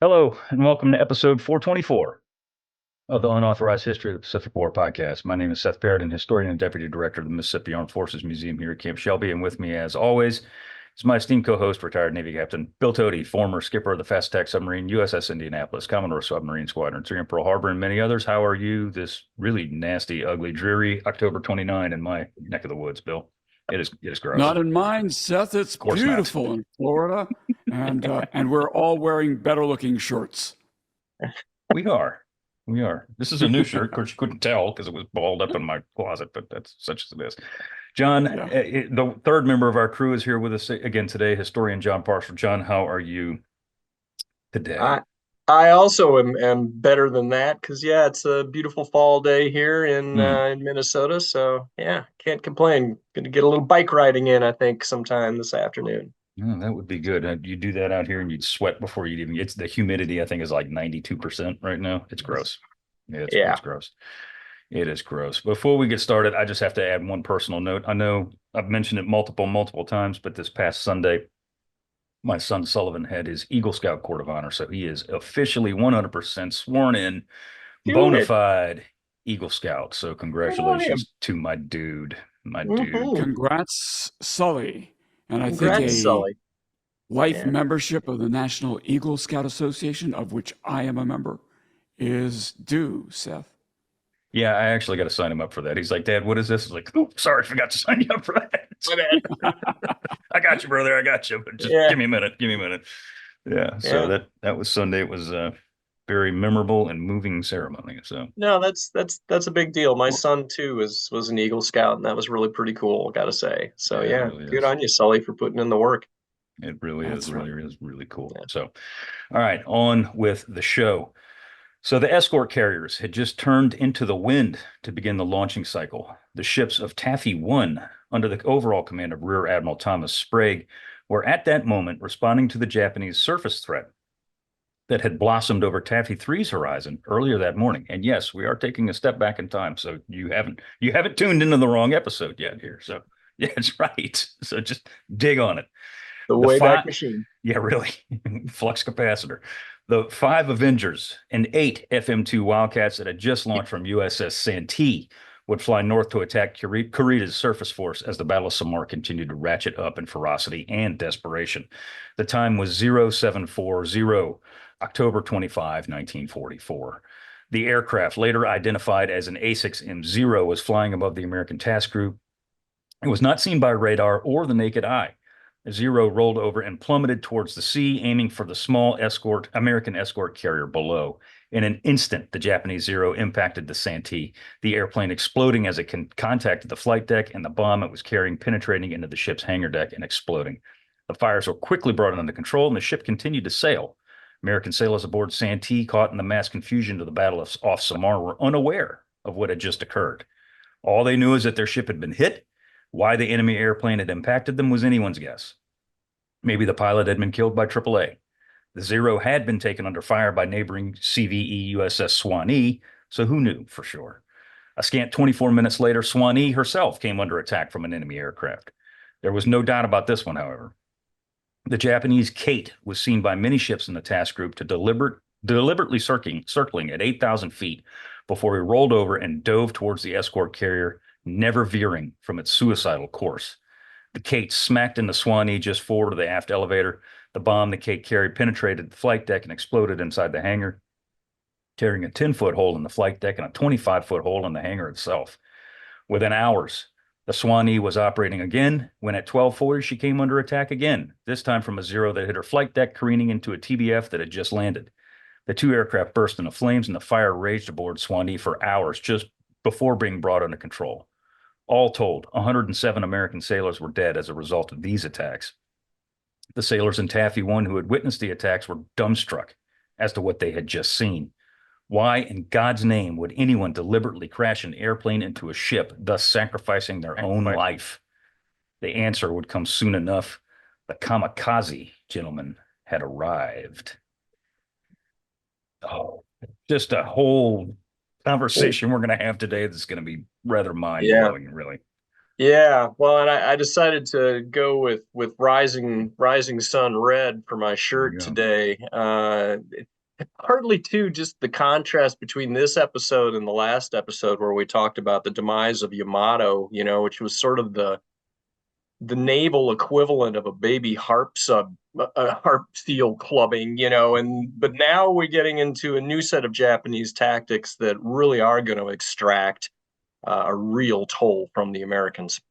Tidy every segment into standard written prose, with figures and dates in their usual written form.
Hello, and welcome to episode 424 of the Unauthorized History of the Pacific War podcast. My name is Seth Barrett, historian and deputy director of the Mississippi Armed Forces Museum here at Camp Shelby. And with me, as always, is my esteemed co-host, retired Navy Captain Bill Tody, former skipper of the fast attack submarine USS Indianapolis, Commodore Submarine Squadron 3 in Pearl Harbor, and many others. How are you this really nasty, ugly, dreary October 29 in my neck of the woods, Bill? It is gross. Not in mine, Seth. It's beautiful in Florida, and we're all wearing better-looking shorts. We are. This is a new shirt. Of course, you couldn't tell because it was balled up in my closet, but that's such as it is. John, the third member of our crew, is here with us again today, historian Jon Parshall. John, how are you today? I also am better than that because, it's a beautiful fall day here in Minnesota. So, can't complain. Going to get a little bike riding in, I think, sometime this afternoon. Oh, that would be good. You do that out here and you'd sweat before you'd even get the humidity, I think, is like 92% right now. It's gross. It's gross. It is gross. Before we get started, I just have to add one personal note. I know I've mentioned it multiple times, but this past Sunday, my son Sullivan had his Eagle Scout Court of Honor. So he is officially 100% sworn in, bona fide Eagle Scout. So congratulations to my dude. Congrats, Sully. And I think Sully. Life membership of the National Eagle Scout Association, of which I am a member, is due, Seth. Yeah, I actually got to sign him up for that. He's like, Dad, what is this? I was like, oh, sorry, I forgot to sign you up for that. My bad. I got you, brother. I got you. But just give me a minute. Yeah. So that was Sunday. It was a very memorable and moving ceremony. So no, that's a big deal. My son too was an Eagle Scout, and that was really pretty cool, gotta say. So good on you, Sully, for putting in the work. It really is. Really is really cool. Yeah. So, all right, on with the show. So the escort carriers had just turned into the wind to begin the launching cycle. The ships of Taffy 1, under the overall command of Rear Admiral Thomas Sprague, were at that moment responding to the Japanese surface threat that had blossomed over Taffy 3's horizon earlier that morning. And yes, we are taking a step back in time, so you haven't tuned into the wrong episode yet here. So yeah, it's right. So just dig on it. The Wayback Machine. Yeah, really. Flux capacitor. The 5 Avengers and 8 FM-2 Wildcats that had just launched from USS Santee would fly north to attack Kurita's surface force as the Battle of Samar continued to ratchet up in ferocity and desperation. The time was 0740, October 25, 1944. The aircraft, later identified as an A6M0, was flying above the American task group. It was not seen by radar or the naked eye. Zero rolled over and plummeted towards the sea, aiming for the small American escort carrier below. In an instant, the Japanese Zero impacted the Santee, the airplane exploding as it contacted the flight deck, and the bomb it was carrying penetrating into the ship's hangar deck and exploding. The fires were quickly brought under control, and the ship continued to sail. American sailors aboard Santee, caught in the mass confusion of the Battle off Samar, were unaware of what had just occurred. All they knew is that their ship had been hit. Why the enemy airplane had impacted them was anyone's guess. Maybe the pilot had been killed by AAA. The Zero had been taken under fire by neighboring CVE USS Swanee, so who knew for sure? A scant 24 minutes later, Swanee herself came under attack from an enemy aircraft. There was no doubt about this one, however. The Japanese Kate was seen by many ships in the task group to deliberately circling at 8,000 feet before he rolled over and dove towards the escort carrier, never veering from its suicidal course. The Kate smacked into Swanee just forward of the aft elevator. The bomb the Kate carried penetrated the flight deck and exploded inside the hangar, tearing a 10-foot hole in the flight deck and a 25-foot hole in the hangar itself. Within hours, the Swanee was operating again when at 12:40 she came under attack again, this time from a Zero that hit her flight deck, careening into a TBF that had just landed. The 2 aircraft burst into flames and the fire raged aboard Swanee for hours just before being brought under control. All told, 107 American sailors were dead as a result of these attacks. The sailors in Taffy 1 who had witnessed the attacks were dumbstruck as to what they had just seen. Why in God's name would anyone deliberately crash an airplane into a ship, thus sacrificing their own life? The answer would come soon enough. The kamikaze gentlemen had arrived. Oh, just a whole conversation we're going to have today that's going to be rather mind-blowing, really. Yeah, well, and I decided to go with Rising Sun Red for my There you shirt go. today. Partly too, just the contrast between this episode and the last episode where we talked about the demise of Yamato, which was sort of the naval equivalent of a baby harp sub, a harp steel clubbing, but now we're getting into a new set of Japanese tactics that really are going to extract a real toll from the Americans.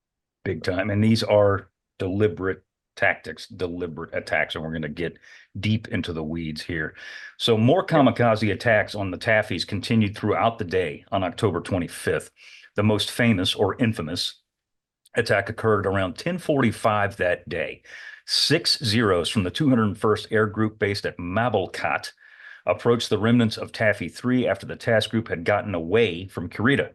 Big time. And these are deliberate tactics, deliberate attacks. And we're going to get deep into the weeds here. So more kamikaze attacks on the Taffies continued throughout the day on October 25th. The most famous or infamous attack occurred around 10:45 that day. 6 Zeros from the 201st Air Group based at Mabalkat approached the remnants of Taffy 3 after the task group had gotten away from Kurita.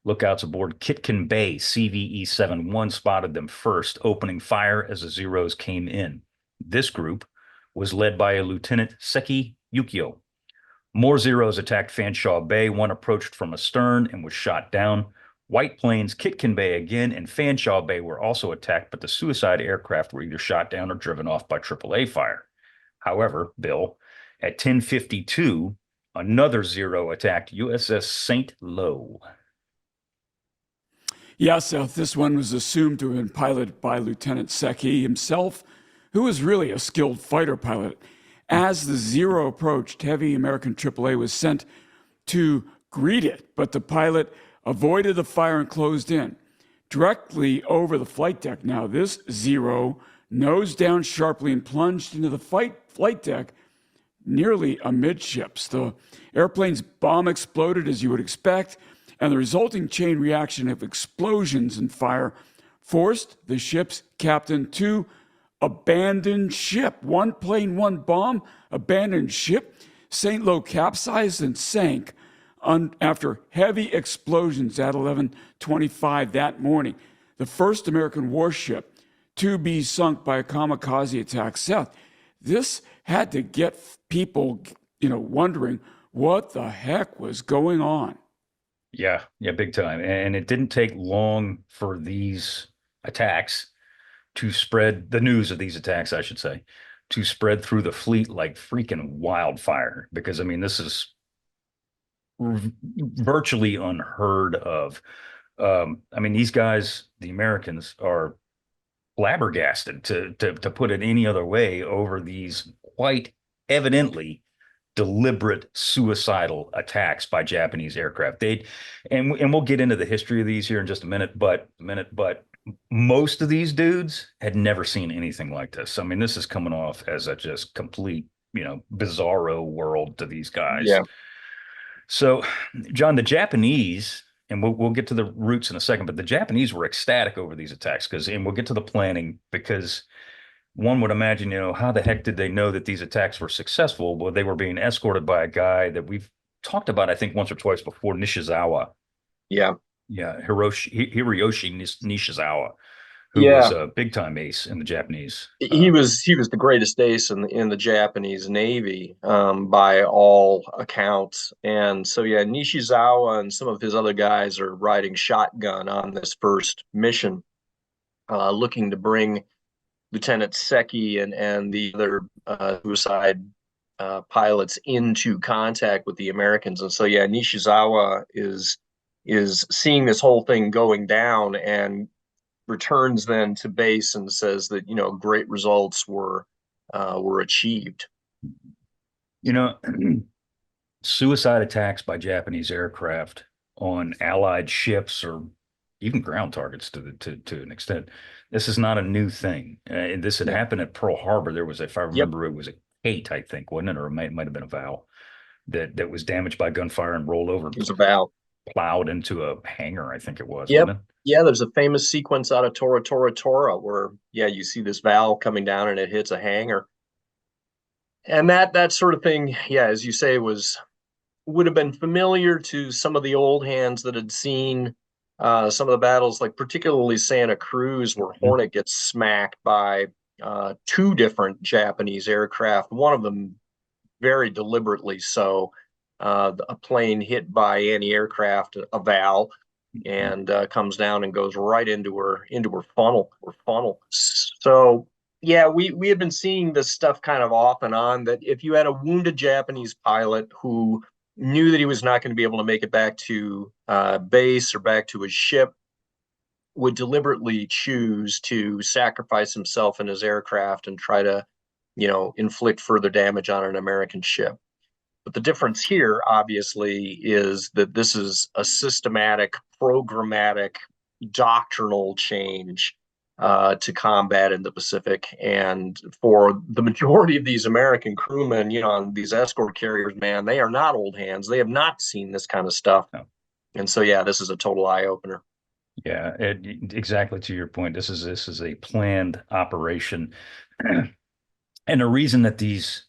Lookouts aboard Kitkin Bay CVE-71 spotted them first, opening fire as the Zeros came in. This group was led by a Lieutenant Seki Yukio. More Zeros attacked Fanshawe Bay. One approached from astern and was shot down. White Plains, Kitkin Bay again, and Fanshawe Bay were also attacked, but the suicide aircraft were either shot down or driven off by AAA fire. However, Bill, at 10:52, another Zero attacked USS St. Lo. Yeah, Seth, this one was assumed to have been piloted by Lieutenant Seki himself, who was really a skilled fighter pilot. As the Zero approached, heavy American AAA was sent to greet it, but the pilot avoided the fire and closed in. Directly over the flight deck now, this Zero nosed down sharply and plunged into the flight deck nearly amidships. The airplane's bomb exploded as you would expect, and the resulting chain reaction of explosions and fire forced the ship's captain to abandon ship. One plane, one bomb, abandoned ship. St. Lo capsized and sank after heavy explosions at 11:25 that morning. The first American warship to be sunk by a kamikaze attack. Seth, this had to get people, wondering what the heck was going on. Yeah, big time. And it didn't take long for these attacks to spread, the news of these attacks, I should say, to spread through the fleet like freaking wildfire. Because, I mean, this is virtually unheard of. I mean, these guys, the Americans, are flabbergasted, to put it any other way, over these quite evidently deliberate suicidal attacks by Japanese aircraft. And we'll get into the history of these here in just a minute, but most of these dudes had never seen anything like this. I mean, this is coming off as a just complete, bizarro world to these guys. Yeah. So, John, the Japanese, and we'll get to the roots in a second, but the Japanese were ecstatic over these attacks and we'll get to the planning, because one would imagine, how the heck did they know that these attacks were successful? Well, they were being escorted by a guy that we've talked about, I think, once or twice before, Nishizawa. Yeah. Yeah, Hiroyoshi Nishizawa, who Yeah. was a big time ace in the Japanese. He was the greatest ace in the Japanese Navy, by all accounts. And so yeah, Nishizawa and some of his other guys are riding shotgun on this first mission, looking to bring Lieutenant Seki and the other suicide pilots into contact with the Americans. And so yeah, Nishizawa is seeing this whole thing going down and returns then to base and says that great results were achieved. Suicide attacks by Japanese aircraft on Allied ships or even ground targets to an extent. This is not a new thing. This had happened at Pearl Harbor. There was, if I remember, It was a Kate, I think, wasn't it? Or it might have been a Val that was damaged by gunfire and rolled over. It was a Val. Plowed into a hangar, I think it was. Yep. Wasn't it? Yeah, there's a famous sequence out of Tora Tora Tora where, you see this valve coming down and it hits a hangar. And that sort of thing, as you say, would have been familiar to some of the old hands that had seen some of the battles, like particularly Santa Cruz, where Hornet gets smacked by two different Japanese aircraft, one of them very deliberately so. A plane hit by anti-aircraft, a Val, and comes down and goes right into her funnel. So yeah, we had been seeing this stuff kind of off and on, that if you had a wounded Japanese pilot who knew that he was not going to be able to make it back to base or back to his ship, would deliberately choose to sacrifice himself and his aircraft and try to, inflict further damage on an American ship. But the difference here, obviously, is that this is a systematic, programmatic, doctrinal change to combat in the Pacific. And for the majority of these American crewmen, on these escort carriers, man, they are not old hands. They have not seen this kind of stuff. No. And so, yeah, this is a total eye opener. Yeah, exactly to your point. This is a planned operation, and the reason that these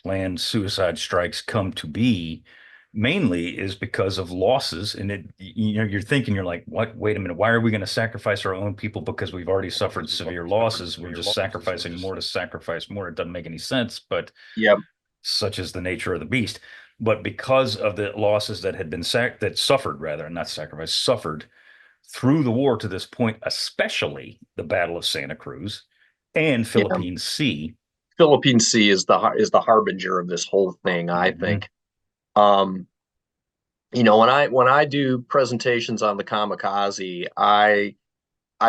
planned suicide strikes come to be mainly is because of losses. And you're thinking, you're like, what? Wait a minute, why are we going to sacrifice our own people because we've already suffered severe losses? We're just sacrificing more to sacrifice more. It doesn't make any sense, but yeah, such is the nature of the beast. But because of the losses that had been suffered through the war to this point, especially the Battle of Santa Cruz and Philippine Sea. Philippine Sea is the harbinger of this whole thing, I think. When I do presentations on the Kamikaze, I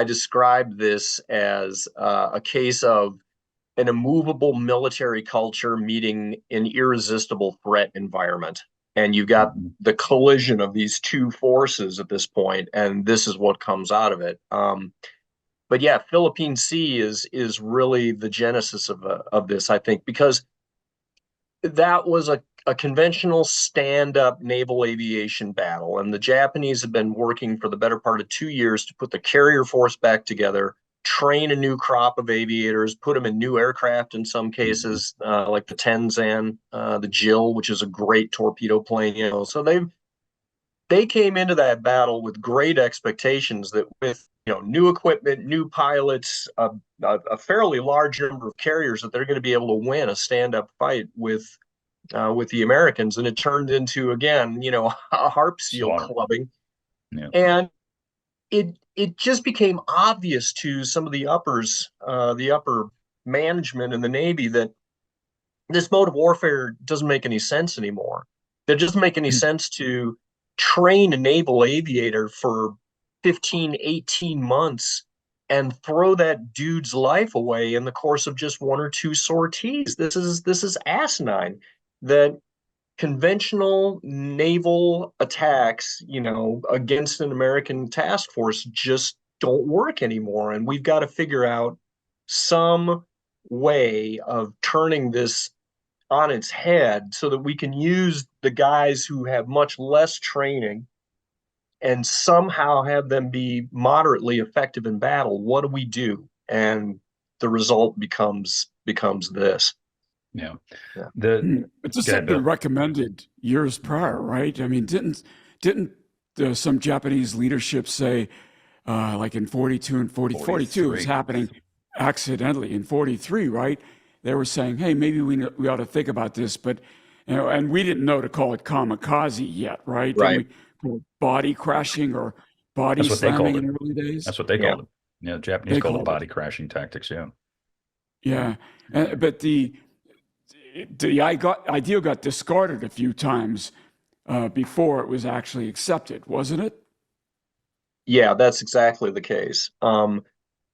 describe this as a case of an immovable military culture meeting an irresistible threat environment. And you've got the collision of these two forces at this point, and this is what comes out of it. But yeah, Philippine Sea is really the genesis of this, I think, because that was a conventional stand-up naval aviation battle, and the Japanese have been working for the better part of 2 years to put the carrier force back together, train a new crop of aviators, put them in new aircraft in some cases, like the Tenzan, the Jill, which is a great torpedo plane. So they came into that battle with great expectations that with new equipment, new pilots, a fairly large number of carriers, that they're going to be able to win a stand-up fight with the Americans. And it turned into, again, a harp seal clubbing. Yeah. And it just became obvious to some of the upper management in the Navy that this mode of warfare doesn't make any sense anymore. It doesn't make any sense to train a naval aviator for 15, 18 months and throw that dude's life away in the course of just one or two sorties. This is asinine. That conventional naval attacks, against an American task force just don't work anymore. And we've got to figure out some way of turning this on its head so that we can use the guys who have much less training and somehow have them be moderately effective in battle. What do we do? And the result becomes this. Yeah. But this had been recommended years prior, right? I mean, didn't some Japanese leadership say, like in 42 and 42 is happening accidentally in 43, right? They were saying, hey, maybe we ought to think about this, but and we didn't know to call it kamikaze yet, right? Right. Body crashing or body slamming in early days. That's what they called it. Yeah, the Japanese called it body crashing tactics. Yeah. Yeah, but the idea got discarded a few times before it was actually accepted, wasn't it? Yeah, that's exactly the case. And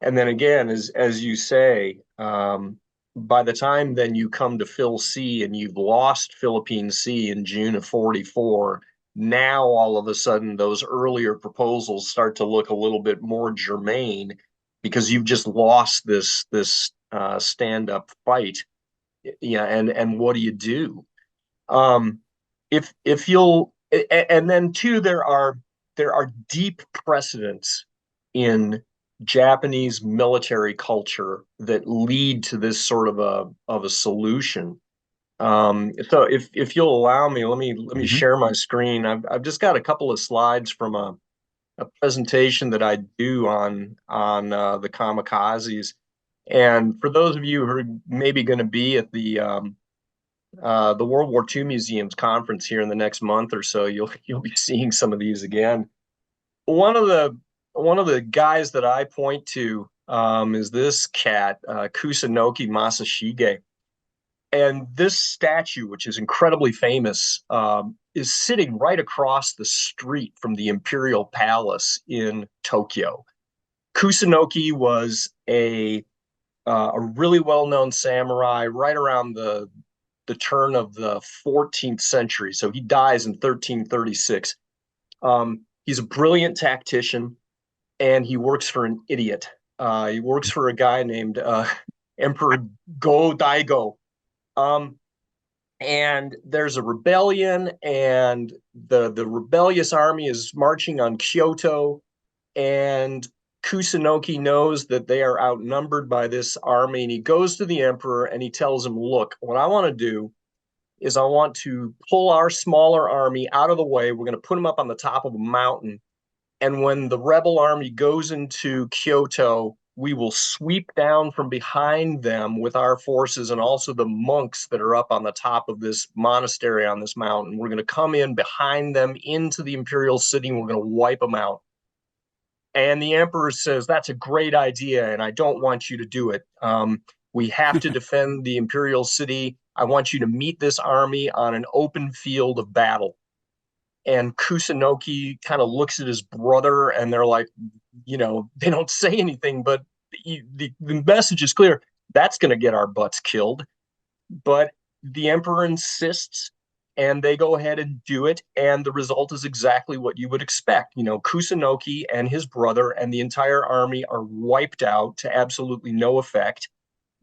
then again, as you say, by the time then you come to Phil C and you've lost Philippine Sea in June of 44, now all of a sudden those earlier proposals start to look a little bit more germane because you've just lost this stand-up fight. Yeah, and what do you do? If you'll, and then too, there are deep precedents in Japanese military culture that lead to this sort of a solution. So if you'll allow me, let me share my screen. I've just got a couple of slides from a presentation that I do on the kamikazes. And for those of you who are maybe going to be at the World War II Museum's conference here in the next month or so, you'll be seeing some of these again. one of the guys that I point to is this cat, Kusunoki Masashige. And this statue, which is incredibly famous, is sitting right across the street from the Imperial Palace in Tokyo. Kusunoki was a really well-known samurai right around the turn of the 14th century. So he dies in 1336. He's a brilliant tactician, and he works for an idiot. He works for a guy named Emperor Go Daigo. And there's a rebellion, and the rebellious army is marching on Kyoto, and Kusunoki knows that they are outnumbered by this army, and he goes to the emperor and he tells him, look, what I want to do is I want to pull our smaller army out of the way. We're going to put them up on the top of a mountain, and when the rebel army goes into Kyoto, we will sweep down from behind them with our forces and also the monks that are up on the top of this monastery on this mountain. We're going to come in behind them into the imperial city, and we're going to wipe them out. And the emperor says, that's a great idea, and I don't want you to do it. We have to defend the imperial city. I want you to meet this army on an open field of battle. And Kusunoki kind of looks at his brother, and they're like, they don't say anything, but the message is clear. That's going to get our butts killed. But the emperor insists, and they go ahead and do it, and the result is exactly what you would expect. Kusunoki and his brother and the entire army are wiped out to absolutely no effect.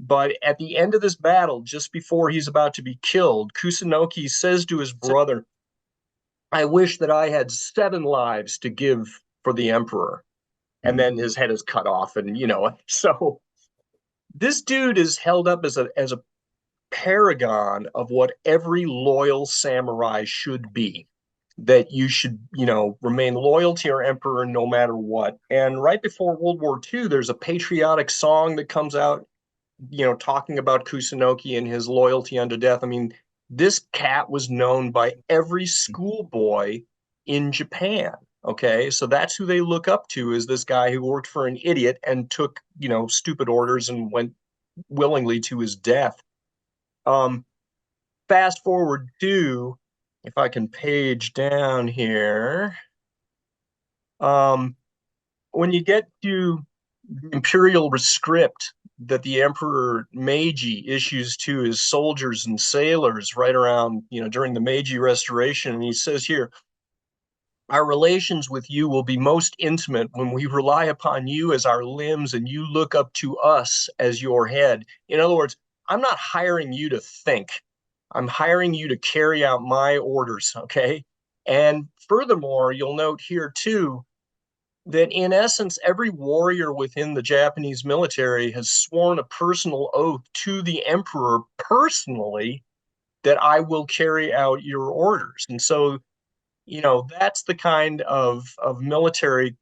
But at the end of this battle, just before he's about to be killed, Kusunoki says to his brother, I wish that I had 7 lives to give for the emperor. And then his head is cut off. And, so this dude is held up as a paragon of what every loyal samurai should be, that you should, remain loyal to your emperor no matter what. And right before World War II, there's a patriotic song that comes out, talking about Kusunoki and his loyalty unto death. I mean, this cat was known by every schoolboy in Japan. Okay, so that's who they look up to, is this guy who worked for an idiot and took, stupid orders and went willingly to his death. Fast forward to, if I can page down here, when you get to the imperial rescript that the Emperor Meiji issues to his soldiers and sailors right around, during the Meiji Restoration, and he says here, our relations with you will be most intimate when we rely upon you as our limbs and you look up to us as your head. In other words, I'm not hiring you to think. I'm hiring you to carry out my orders, okay? And furthermore, you'll note here too, that in essence, every warrior within the Japanese military has sworn a personal oath to the emperor personally that I will carry out your orders. And so, that's the kind of military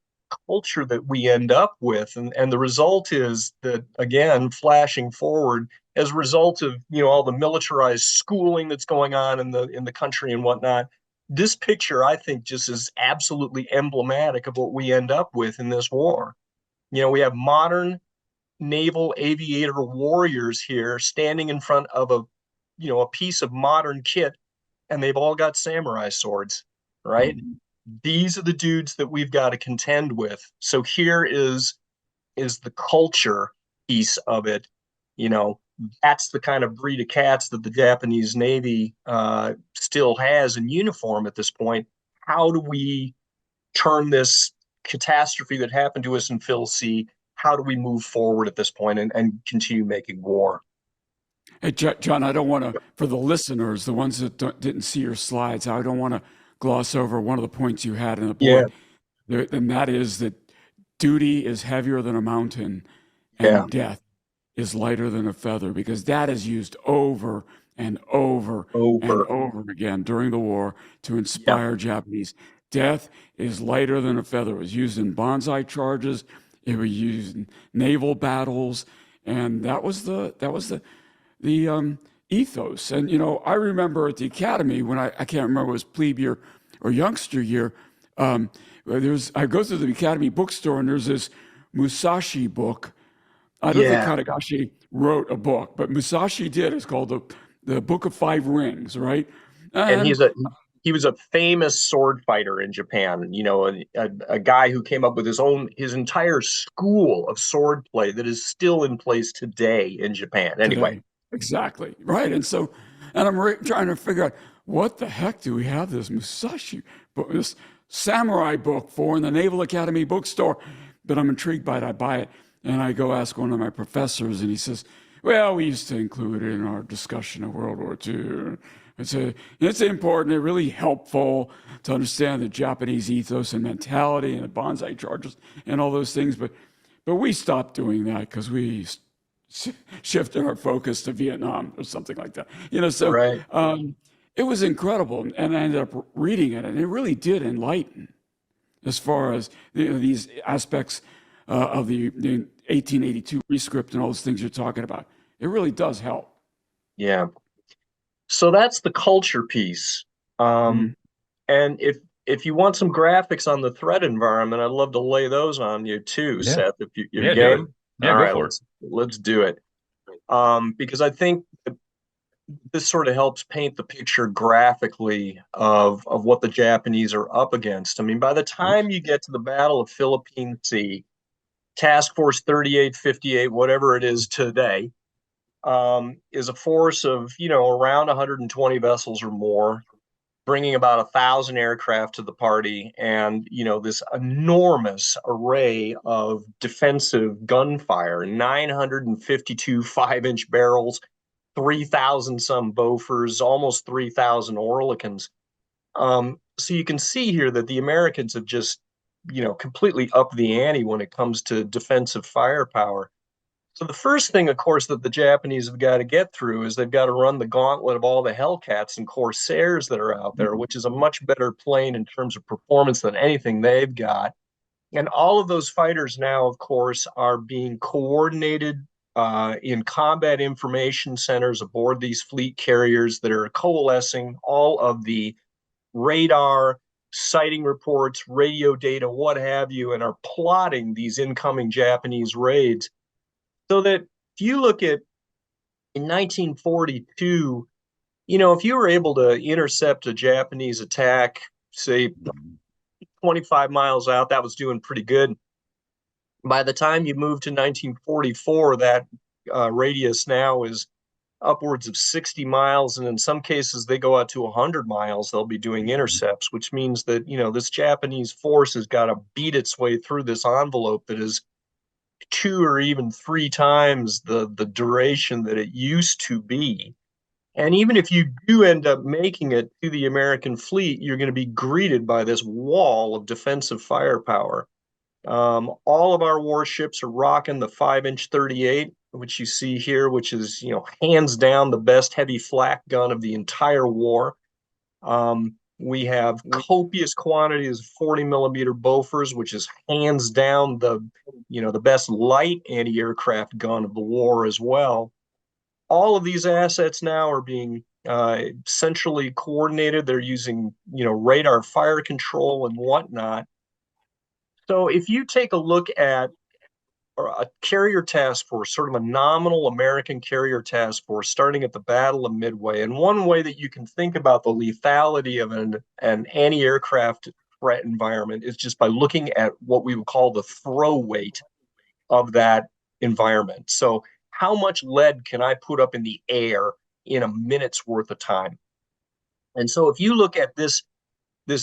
culture that we end up with. And the result is that, again, flashing forward, as a result of, all the militarized schooling that's going on in the country and whatnot, this picture, I think, just is absolutely emblematic of what we end up with in this war. We have modern naval aviator warriors here standing in front of a piece of modern kit, and they've all got samurai swords, right? Mm-hmm. These are the dudes that we've got to contend with. So here is the culture piece of it. That's the kind of breed of cats that the Japanese Navy still has in uniform at this point. How do we turn this catastrophe that happened to us in Phil C? How do we move forward at this point and continue making war? Hey, John, I don't want to, for the listeners, the ones that didn't see your slides, I don't want to gloss over one of the points you had in the board. Yeah. And that is that duty is heavier than a mountain, and death is lighter than a feather, because that is used over and over and over again during the war to inspire Japanese. Death is lighter than a feather. It was used in banzai charges. It was used in naval battles, and that was the ethos. And I remember at the academy when I can't remember, it was plebe year or youngster year, I go through the Academy bookstore and there's this Musashi book. I don't think Yeah. Katagashi wrote a book, but Musashi did. It's called the Book of Five Rings, right? And And he was a famous sword fighter in Japan. You know, a guy who came up with his entire school of sword play that is still in place today in Japan. Anyway, today, exactly, right. And I'm trying to figure out what the heck do we have this Musashi book, this samurai book for in the Naval Academy bookstore? But I'm intrigued by it. I buy it, and I go ask one of my professors, and he says, "Well, we used to include it in our discussion of World War II. It's important, it's really helpful to understand the Japanese ethos and mentality and the bonsai charges and all those things. But we stopped doing that because we shifted our focus to Vietnam or something like that. So right. it was incredible. And I ended up reading it, and it really did enlighten as far as these aspects of the 1882 rescript and all those things you're talking about. It really does help. Yeah. So that's the culture piece. Mm. And if you want some graphics on the threat environment, I'd love to lay those on you too, Yeah. Seth, if you're Yeah, do it. game. Yeah, All go right, for it. let's do it. Because I think this sort of helps paint the picture graphically of what the Japanese are up against. I mean, by the time you get to the Battle of Philippine Sea, Task Force 3858, whatever it is today, is a force of, around 120 vessels or more, bringing about 1,000 aircraft to the party, and this enormous array of defensive gunfire, 952 5-inch barrels, 3,000 some Bofors, almost 3,000 Oerlikons. So you can see here that the Americans have just completely upped the ante when it comes to defensive firepower. So the first thing, of course, that the Japanese have got to get through is they've got to run the gauntlet of all the Hellcats and Corsairs that are out there, which is a much better plane in terms of performance than anything they've got. And all of those fighters now, of course, are being coordinated in combat information centers aboard these fleet carriers that are coalescing all of the radar, sighting reports, radio data, what have you, and are plotting these incoming Japanese raids. So that if you look at in 1942, if you were able to intercept a Japanese attack, say 25 miles out, that was doing pretty good. By the time you move to 1944, that radius now is upwards of 60 miles. And in some cases, they go out to 100 miles. They'll be doing intercepts, which means that, this Japanese force has got to beat its way through this envelope that is 2 or even 3 times the duration that it used to be. And even if you do end up making it to the American fleet, you're going to be greeted by this wall of defensive firepower. All of our warships are rocking the 5-inch 38, which you see here, which is, hands down the best heavy flak gun of the entire war. We have copious quantities of 40 millimeter Bofors, which is hands down the best light anti-aircraft gun of the war as well. All of these assets now are being centrally coordinated. They're using, radar fire control and whatnot. So if you take a look at a carrier task force, sort of a nominal American carrier task force, starting at the Battle of Midway, and one way that you can think about the lethality of an anti-aircraft threat environment is just by looking at what we would call the throw weight of that environment. So how much lead can I put up in the air in a minute's worth of time? And so if you look at this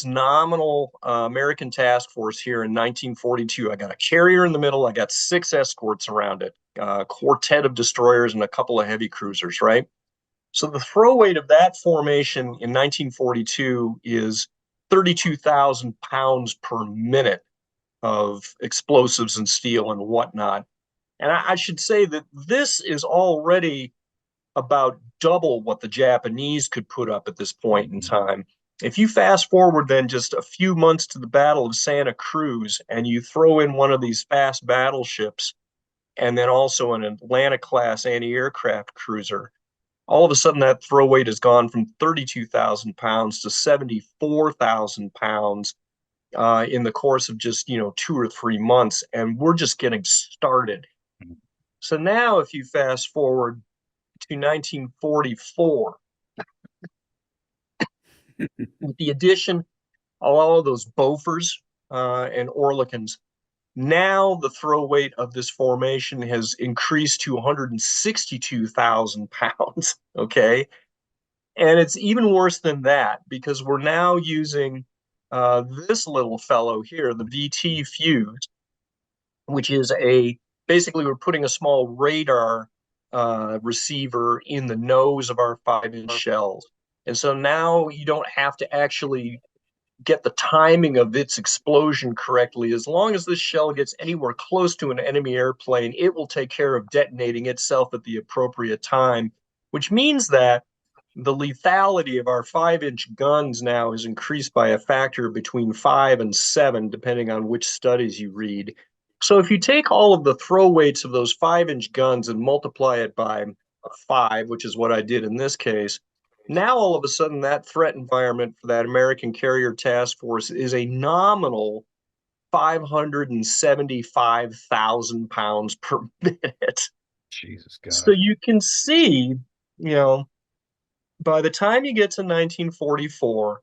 nominal American task force here in 1942, I got a carrier in the middle, I got 6 escorts around it, a quartet of destroyers and a couple of heavy cruisers, right? So the throw weight of that formation in 1942 is 32,000 pounds per minute of explosives and steel and whatnot. And I should say that this is already about double what the Japanese could put up at this point in time. If you fast forward then just a few months to the Battle of Santa Cruz and you throw in one of these fast battleships and then also an Atlanta-class anti-aircraft cruiser, all of a sudden that throw weight has gone from 32,000 pounds to 74,000 pounds. in the course of just 2 or 3 months, and we're just getting started. So now, if you fast forward to 1944, with the addition of all of those Bofors and Oerlikons, now the throw weight of this formation has increased to 162,000 pounds. Okay. And it's even worse than that because we're now using this little fellow here, the VT Fuse, which is basically we're putting a small radar receiver in the nose of our 5-inch shells. And so now you don't have to actually get the timing of its explosion correctly. As long as this shell gets anywhere close to an enemy airplane, it will take care of detonating itself at the appropriate time, which means that the lethality of our 5-inch guns now is increased by a factor between 5 and 7, depending on which studies you read. So if you take all of the throw weights of those 5-inch guns and multiply it by 5, which is what I did in this case, now all of a sudden that threat environment for that American Carrier Task Force is a nominal 575,000 pounds per minute. Jesus God. So you can see, by the time you get to 1944,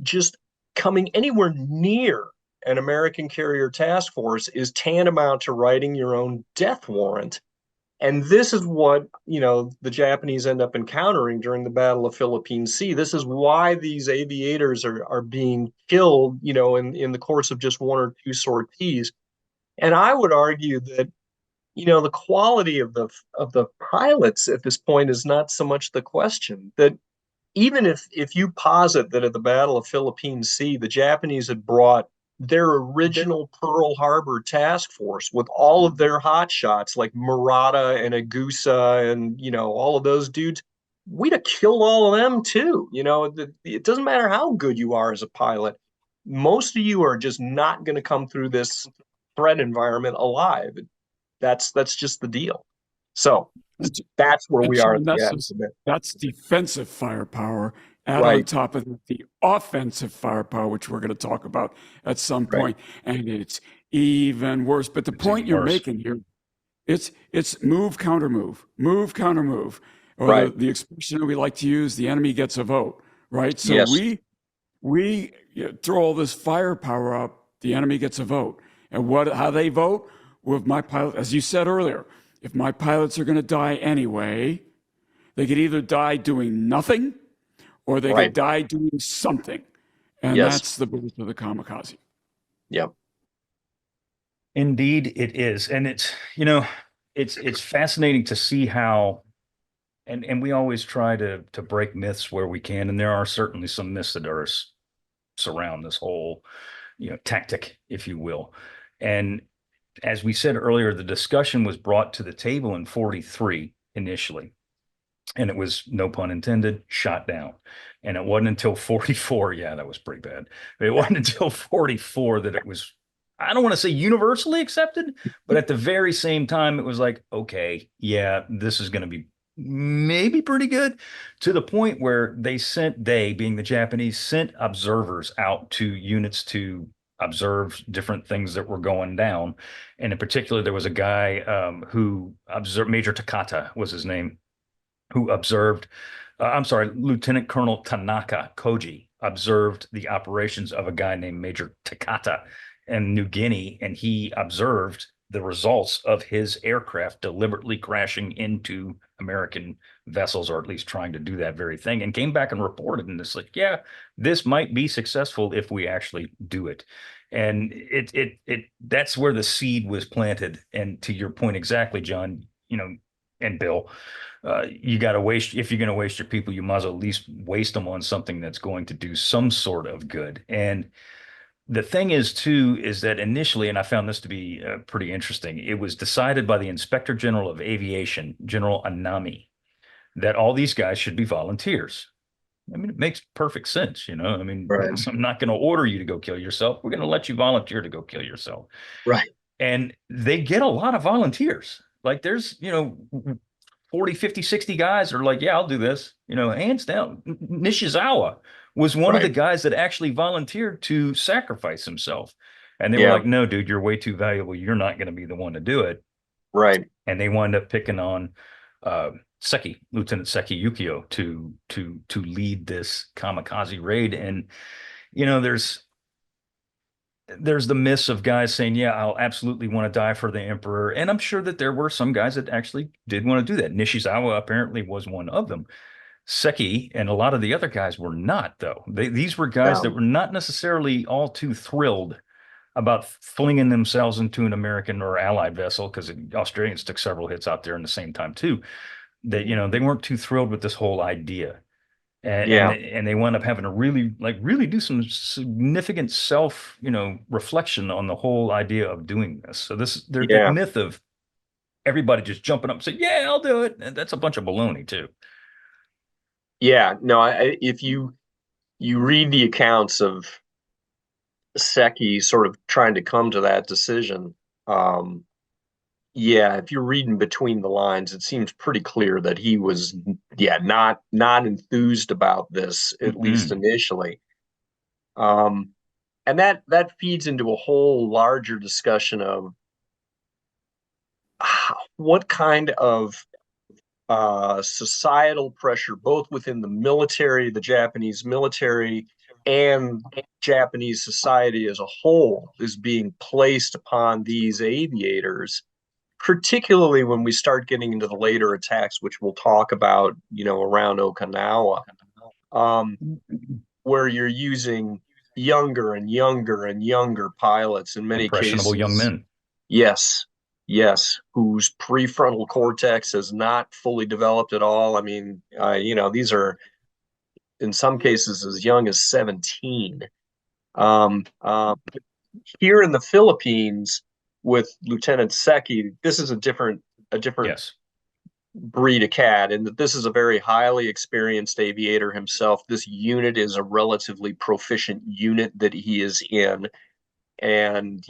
just coming anywhere near an American Carrier Task Force is tantamount to writing your own death warrant. And this is what, the Japanese end up encountering during the Battle of Philippine Sea. This is why these aviators are being killed, in the course of just 1 or 2 sorties. And I would argue that, the quality of the pilots at this point is not so much the question. That even if you posit that at the Battle of Philippine Sea, the Japanese had brought their original Pearl Harbor task force with all of their hotshots like Murata and Agusa and, all of those dudes, we'd have killed all of them too. It doesn't matter how good you are as a pilot. Most of you are just not going to come through this threat environment alive. That's just the deal. So that's where we are. That's defensive firepower. Add Right. on top of the offensive firepower, which we're going to talk about at some point, and it's even worse. But the point you're making here, it's move, counter move, or the expression that we like to use: the enemy gets a vote, right? So Yes. we throw all this firepower up, the enemy gets a vote, and how they vote with my pilot, as you said earlier. If my pilots are going to die anyway, they could either die doing nothing or they could die doing something. And that's the birth of the kamikaze. Yep. Indeed, it is. And it's, it's fascinating to see how, and we always try to break myths where we can. And there are certainly some myths that surround this whole, tactic, if you will. And as we said earlier, the discussion was brought to the table in 43 initially, and it was, no pun intended, shot down. And it wasn't until 44, yeah, that was pretty bad. It wasn't until 44 that it was, I don't want to say universally accepted, but at the very same time, it was like, okay, yeah, this is going to be maybe pretty good, to the point where they, being the Japanese, sent observers out to units to observe different things that were going down. And in particular, there was a guy who observed, Major Takata was his name, who observed, Lieutenant Colonel Tanaka Koji observed the operations of a guy named Major Takata in New Guinea, and he observed the results of his aircraft deliberately crashing into American vessels, or at least trying to do that very thing, and came back and reported. And it's like, yeah, this might be successful if we actually do it. And that's where the seed was planted. And to your point exactly, John, and Bill, you got to waste, if you're going to waste your people, you might as well at least waste them on something that's going to do some sort of good. And the thing is, too, is that initially, and I found this to be pretty interesting, it was decided by the Inspector General of Aviation, General Anami, that all these guys should be volunteers. I mean, it makes perfect sense, I'm not going to order you to go kill yourself. We're going to let you volunteer to go kill yourself. Right. And they get a lot of volunteers. Like there's, 40, 50, 60 guys are like, yeah, I'll do this. Hands down. Nishizawa was one of the Right. guys that actually volunteered to sacrifice himself. And they were Yeah. like, no, dude, you're way too valuable. You're not going to be the one to do it. Right. And they wound up picking on Seki, Lieutenant Seki Yukio, to lead this kamikaze raid. And there's the myths of guys saying, yeah, I'll absolutely want to die for the emperor. And I'm sure that there were some guys that actually did want to do that. Nishizawa apparently was one of them. Seki and a lot of the other guys were not, though. These were guys that were not necessarily all too thrilled about flinging themselves into an American or Allied vessel, because the Australians took several hits out there in the same time too. That they weren't too thrilled with this whole idea, Yeah. and they wound up having to really do some significant self reflection on the whole idea of doing this. So that Yeah. myth of everybody just jumping up and saying, yeah, I'll do it, and that's a bunch of baloney too. Yeah. No, if you read the accounts of Seki sort of trying to come to that decision, yeah, if you're reading between the lines, it seems pretty clear that he was, not enthused about this, at least initially. And that feeds into a whole larger discussion of what kind of societal pressure, both within the military, the Japanese military, and Japanese society as a whole, is being placed upon these aviators, particularly when we start getting into the later attacks, which we'll talk about, around Okinawa, where you're using younger and younger and younger pilots in many Impressionable young cases. men. Yes, yes, whose prefrontal cortex is not fully developed at all. I mean, these are in some cases as young as 17. Um, Here in the Philippines with Lieutenant Seki, this is a different Yes. breed of cat, and that this is a very highly experienced aviator himself. This unit is a relatively proficient unit that he is in, and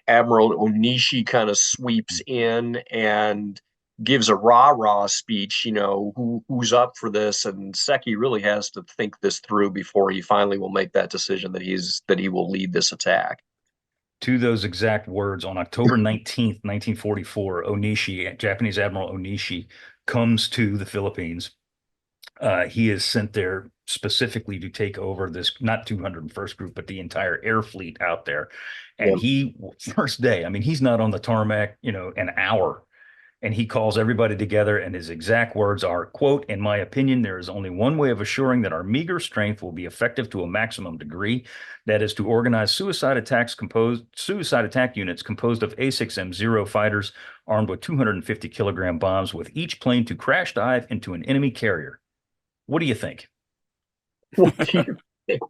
Admiral Onishi kind of sweeps in and gives a rah-rah speech, who's up for this, and Seki really has to think this through before he finally will make that decision that he will lead this attack. To those exact words, on October 19th, 1944, Onishi, Japanese Admiral Onishi, comes to the Philippines. He is sent there specifically to take over this, not 201st Group, but the entire air fleet out there. And first day, I mean, he's not on the tarmac, an hour. And he calls everybody together, and his exact words are, quote, "In my opinion, there is only one way of assuring that our meager strength will be effective to a maximum degree. That is to organize suicide attack units composed of A6M0 fighters armed with 250-kilogram bombs, with each plane to crash dive into an enemy carrier." What do you think? What do you think?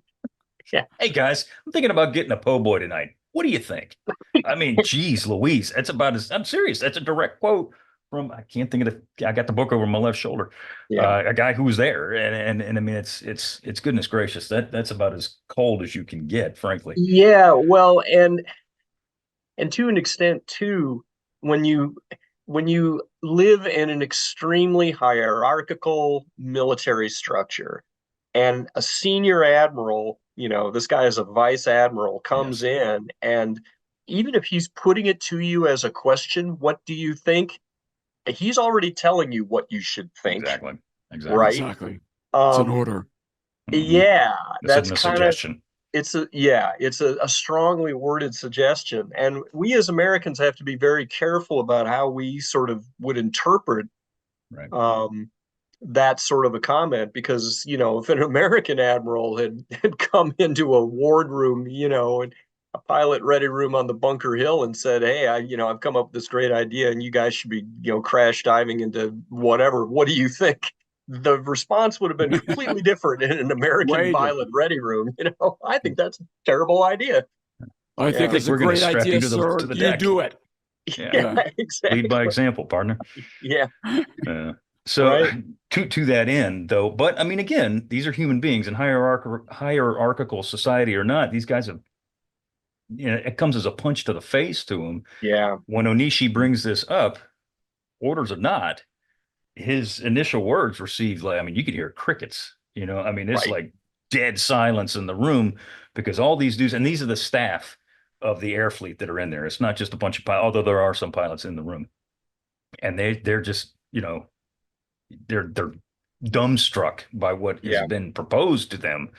Yeah. Hey, guys, I'm thinking about getting a po' boy tonight. What do you think? I mean, geez, Louise, I'm serious. That's a direct quote from, I can't think of I got the book over my left shoulder. Yeah. A guy who was there. And I mean, it's goodness gracious. That's about as cold as you can get, frankly. Yeah, well, and to an extent too, when you live in an extremely hierarchical military structure, and a senior admiral, this guy is a vice admiral, comes in, and even if he's putting it to you as a question, what do you think? He's already telling you what you should think. Exactly. Right? Exactly. It's an order. Yeah, that's kind a suggestion. It's a strongly worded suggestion, and we as Americans have to be very careful about how we sort of would interpret that sort of a comment, because if an American admiral had come into a wardroom, and a pilot ready room on the Bunker Hill, and said, "Hey, I've come up with this great idea, and you guys should be crash diving into whatever. What do you think?" The response would have been completely different in an American pilot ready room. I think that's a terrible idea. I think it's a great idea, sir. You do it. Yeah, exactly. Lead by example, partner. Yeah. So to that end, though, but I mean, again, these are human beings, in hierarchical society or not, these guys have, it comes as a punch to the face to them. Yeah. When Onishi brings this up, orders or not, his initial words received, like, I mean, you could hear crickets, I mean, it's like dead silence in the room because all these dudes, and these are the staff of the air fleet that are in there. It's not just a bunch of pilots, although there are some pilots in the room, and they're just, they're dumbstruck by what has Yeah. been proposed to them,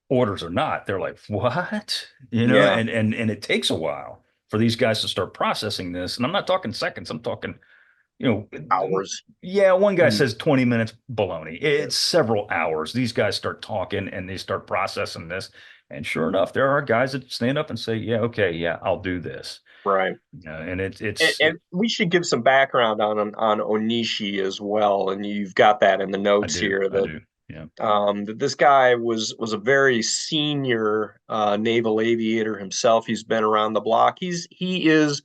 orders or not. They're like, what? Yeah. And it takes a while for these guys to start processing this. And I'm not talking seconds, I'm talking, Hours. yeah, one guy Mm. says 20 minutes, baloney. It's several hours. These guys start talking and they start processing this. And sure enough, there are guys that stand up and say, yeah, okay, yeah, I'll do this. Right. And And, and we should give some background on Onishi as well. And you've got that in the I notes do, here I that do. Yeah. that this guy was a very senior naval aviator himself. He's been around the block. He is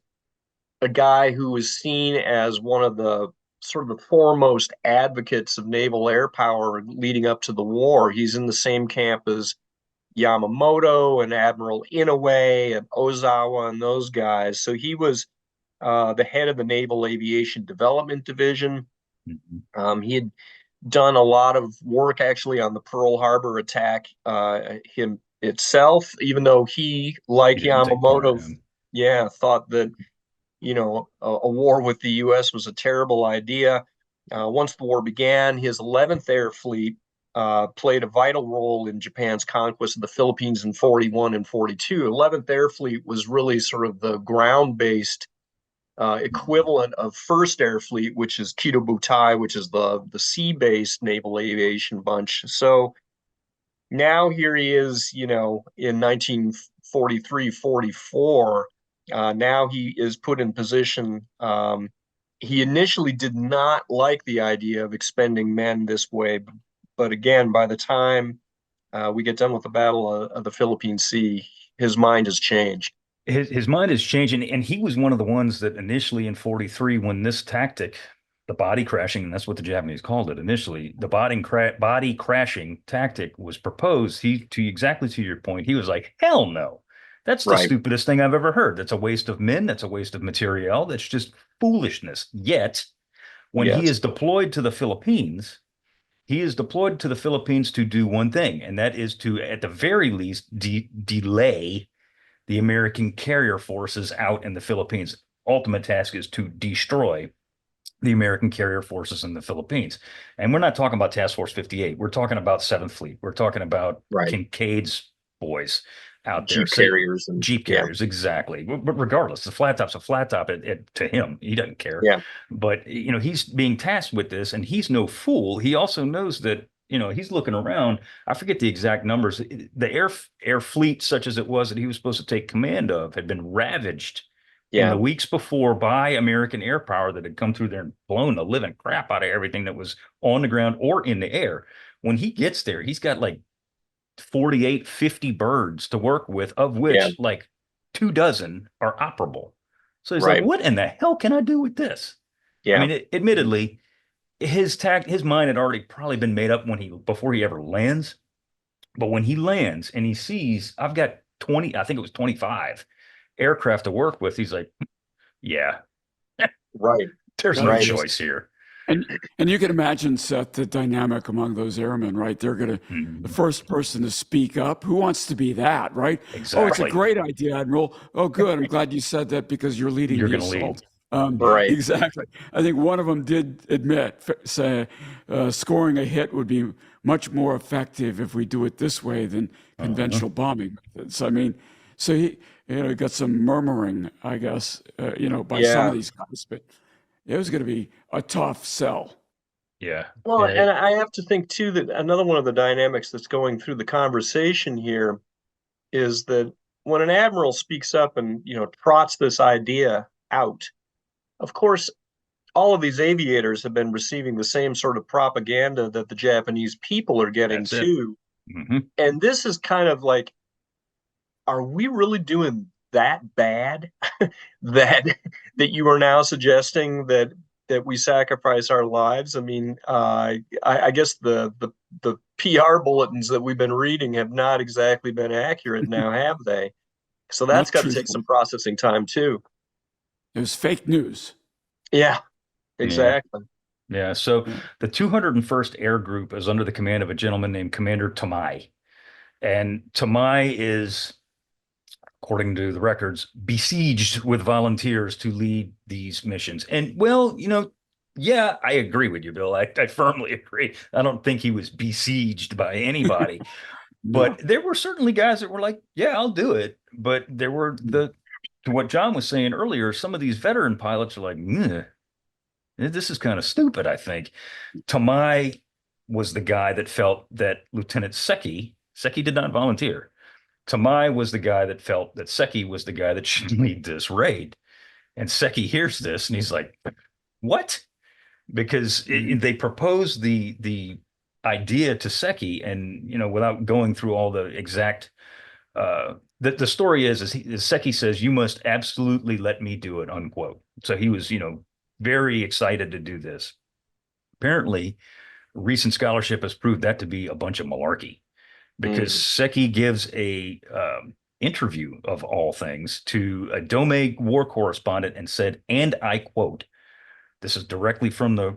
a guy who was seen as one of the sort of the foremost advocates of naval air power leading up to the war. He's in the same camp as Yamamoto and Admiral Inoue and Ozawa and those guys. So he was the head of the Naval Aviation Development Division. He had done a lot of work actually on the Pearl Harbor attack him itself, even though he, like He didn't take part Yamamoto, in. thought that a war with the U.S. was a terrible idea. Once the war began, his 11th Air Fleet played a vital role in Japan's conquest of the Philippines in 41 and 42. 11th Air Fleet was really sort of the ground-based equivalent of First Air Fleet, which is Kido Butai, which is the sea-based naval aviation bunch. So now here he is, in 1943, 44. Now he is put in position. He initially did not like the idea of expending men this way, but again, by the time we get done with the Battle of the Philippine Sea, his mind has changed. His mind is changing, and he was one of the ones that initially in 43, when this tactic, the body crashing, and that's what the Japanese called it initially, the body crashing tactic was proposed. Exactly to your point, he was like, hell no. That's the Right. stupidest thing I've ever heard. That's a waste of men. That's a waste of material. That's just foolishness. Yet, when he Yes. is deployed to the Philippines, he is deployed to the Philippines to do one thing, and that is to, at the very least, delay the American carrier forces out in the Philippines. Ultimate task is to destroy the American carrier forces in the Philippines. And we're not talking about Task Force 58. We're talking about 7th Fleet. We're talking about Right. Kincaid's boys out there. Jeep carriers and Jeep carriers, exactly. But regardless, the flat top's a flat top to him. He doesn't care. Yeah. But, he's being tasked with this, and he's no fool. He also knows that, he's looking around. I forget the exact numbers. The air fleet, such as it was that he was supposed to take command of, had been ravaged in the weeks before by American air power that had come through there and blown the living crap out of everything that was on the ground or in the air. When he gets there, he's got like 48, 50 birds to work with, of which like 24 are operable. So he's like, what in the hell can I do with this? Yeah. I mean, admittedly, his mind had already probably been made up before he ever lands. But when he lands and he sees, I've got 20, I think it was 25 aircraft to work with, he's like, yeah, Right. there's no choice here. And you can imagine, Seth, the dynamic among those airmen, right? They're going to, the first person to speak up. Who wants to be that, right? Exactly. Oh, it's a great idea, Admiral. Oh, good. I'm glad you said that because you're leading the assault. Right. Exactly. I think one of them did admit, say, scoring a hit would be much more effective if we do it this way than conventional bombing methods. I mean, so he got some murmuring, I guess, by some of these guys, but it was going to be a tough sell. Yeah. Well, and I have to think too that another one of the dynamics that's going through the conversation here is that when an admiral speaks up and trots this idea out, of course, all of these aviators have been receiving the same sort of propaganda that the Japanese people are getting too. And this is kind of like, are we really doing that bad that you are now suggesting that we sacrifice our lives? I mean, I guess the PR bulletins that we've been reading have not exactly been accurate now, have they? So that's got to take some processing time too. It was fake news. Yeah, exactly. Yeah. So the 201st Air Group is under the command of a gentleman named Commander Tamai. And Tamai is, according to the records, besieged with volunteers to lead these missions. And well, yeah, I agree with you, Bill. I firmly agree. I don't think he was besieged by anybody, but No. there were certainly guys that were like, yeah, I'll do it. But there were to what John was saying earlier, some of these veteran pilots are like, this is kind of stupid, I think. Tamai was the guy that felt that Lieutenant Seki did not volunteer. Tamai was the guy that felt that Seki was the guy that should lead this raid. And Seki hears this and he's like, what? Because they proposed the idea to Seki, and without going through all the exact the story is Seki says, you must absolutely let me do it, unquote. So he was, very excited to do this. Apparently, recent scholarship has proved that to be a bunch of malarkey, because Seki gives a interview of all things to a Dome war correspondent and said, and I quote, this is directly from the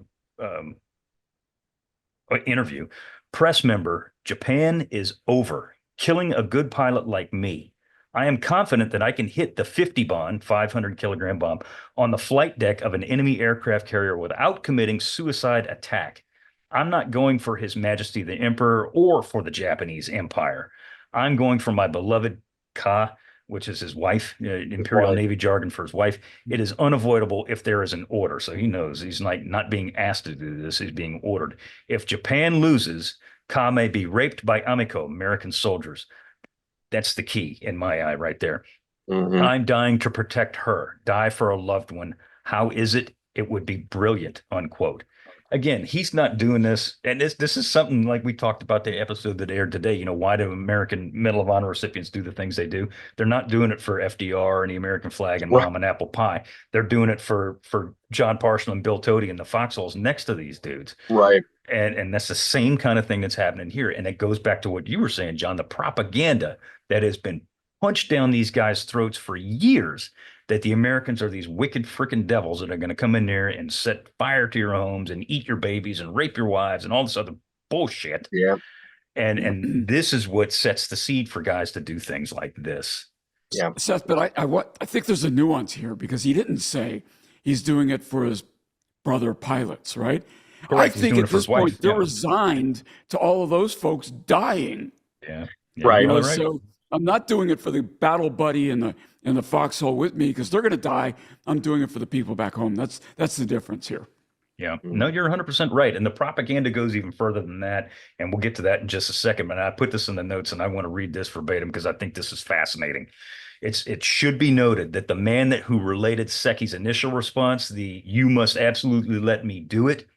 interview, press member, Japan is over. Killing a good pilot like me. I am confident that I can hit the 50 bond, 500-kilogram bomb, on the flight deck of an enemy aircraft carrier without committing suicide attack. I'm not going for His Majesty the Emperor or for the Japanese Empire. I'm going for my beloved Ka, which is his wife, Imperial Navy jargon for his wife. It is unavoidable if there is an order. So he knows he's like not being asked to do this, he's being ordered. If Japan loses, Ka may be raped by Amiko, American soldiers. That's the key in my eye right there. I'm dying to protect her, die for a loved one. How is it? It would be brilliant, unquote. Again, he's not doing this. And this is something like we talked about the episode that aired today. Why do American Medal of Honor recipients do the things they do? They're not doing it for FDR and the American flag and mom and apple pie. They're doing it for Jon Parshall and Bill Tody and the foxholes next to these dudes. Right. And that's the same kind of thing that's happening here. And it goes back to what you were saying, John, the propaganda that has been punched down these guys' throats for years, that the Americans are these wicked freaking devils that are going to come in there and set fire to your homes and eat your babies and rape your wives and all this other bullshit. Yeah. And this is what sets the seed for guys to do things like this. Yeah. Seth, but I think there's a nuance here, because he didn't say he's doing it for his brother pilots, right? Correct. I think at this point they're resigned to all of those folks dying. Yeah. Right. Right. So I'm not doing it for the battle buddy and the foxhole with me, because they're going to die. I'm doing it for the people back home. That's the difference here. Yeah, no, you're 100% right. And the propaganda goes even further than that. And we'll get to that in just a second. But I put this in the notes and I want to read this verbatim because I think this is fascinating. It should be noted that the man who related Seki's initial response, the "you must absolutely let me do it,"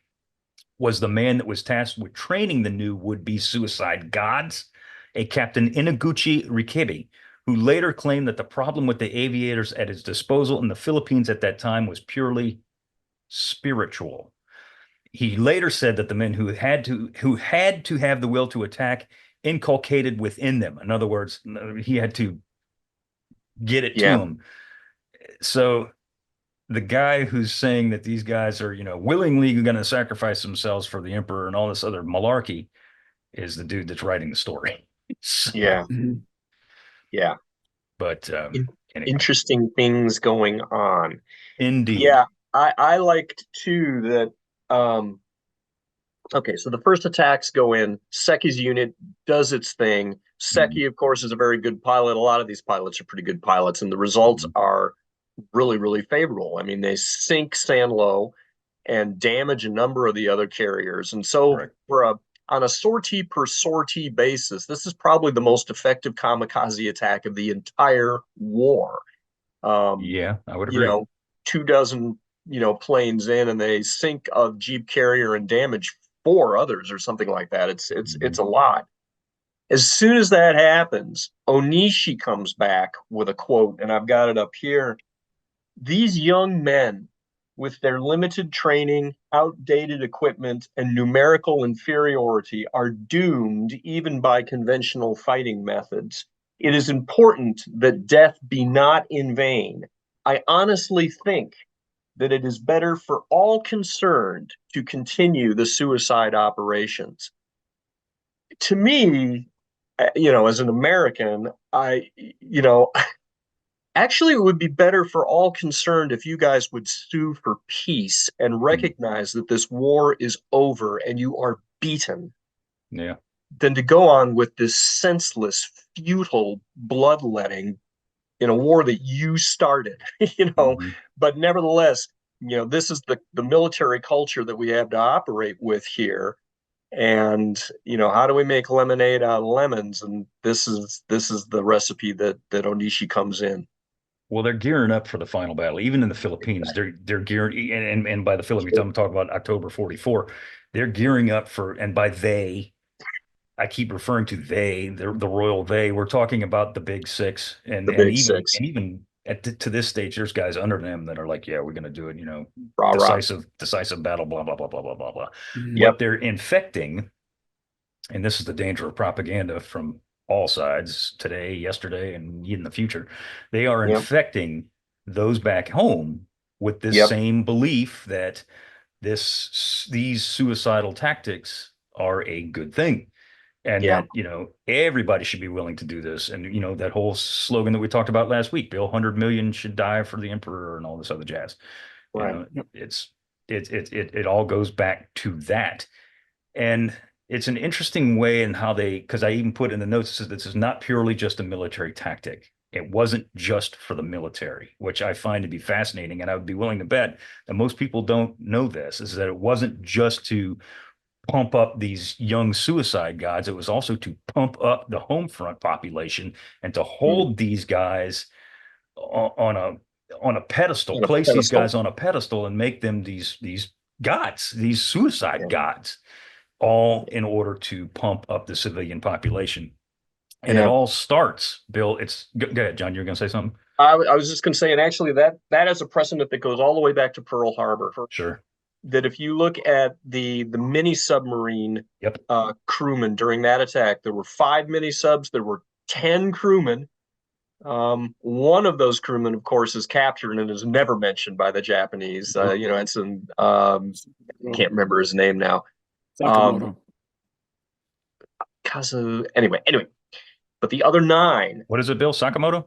was the man that was tasked with training the new would-be suicide gods, a Captain Inaguchi Rikebi, who later claimed that the problem with the aviators at his disposal in the Philippines at that time was purely spiritual. He later said that the men who had to have the will to attack inculcated within them. In other words, he had to get it to him. So the guy who's saying that these guys are, willingly going to sacrifice themselves for the emperor and all this other malarkey is the dude that's writing the story. So, yeah. But anyway. Interesting things going on. Indeed. Yeah, I liked too that. Okay, so the first attacks go in. Seki's unit does its thing. Seki, of course, is a very good pilot. A lot of these pilots are pretty good pilots, and the results are really, really favorable. I mean, they sink Sanlo and damage a number of the other carriers. And so on a sortie per sortie basis, this is probably the most effective kamikaze attack of the entire war. Yeah, I would agree. 24 planes in, and they sink a Jeep carrier and damage 4 others or something like that. It's a lot. As soon as that happens, Onishi comes back with a quote, and I've got it up here. These young men, with their limited training, outdated equipment, and numerical inferiority, are doomed even by conventional fighting methods. It is important that death be not in vain. I honestly think that it is better for all concerned to continue the suicide operations. To me, as an American, actually, it would be better for all concerned if you guys would sue for peace and Mm. recognize that this war is over and you are beaten, Yeah. than to go on with this senseless, futile bloodletting in a war that you started, Mhm. But nevertheless, this is the military culture that we have to operate with here. And how do we make lemonade out of lemons? And this is the recipe that Onishi comes in. Well, they're gearing up for the final battle. Even in the Philippines, they're gearing, and by the Philippines, I'm talking about October 44. They're gearing up for, and by they, I keep referring to they, the royal they. We're talking about the big six, and The and big even six. and even to this stage, there's guys under them that are like, yeah, we're going to do it. Rah rah. Decisive battle, blah blah blah blah blah blah blah. Mhm. But Yep. they're infecting, and this is the danger of propaganda from all sides today, yesterday, and in the future. They are Yep. infecting those back home with this Yep. same belief that these suicidal tactics are a good thing, and Yeah. that everybody should be willing to do this. And that whole slogan that we talked about last week, Bill, 100 million should die for the emperor, and all this other jazz. you Right. know Yep. it all goes back to that. And it's an interesting way in how they, because I even put in the notes that this is not purely just a military tactic. It wasn't just for the military, which I find to be fascinating. And I would be willing to bet that most people don't know this, is that it wasn't just to pump up these young suicide guys. It was also to pump up the home front population and to Mm. hold these guys on a pedestal, On a place these pedestal. guys on a pedestal and make them these gods, these suicide Yeah. gods, all in order to pump up the civilian population. And it Yeah. all starts, Bill. Go ahead, John. You're going to say something? I was just going to say, and actually, that is a precedent that goes all the way back to Pearl Harbor. Sure. That if you look at the mini submarine Yep. crewmen during that attack, there were 5 mini subs. There were 10 crewmen. One of those crewmen, of course, is captured and is never mentioned by the Japanese. It's an can't remember his name now. Um, Sakamoto. Kazu. Anyway, but the other 9, What is it, Bill? Sakamoto?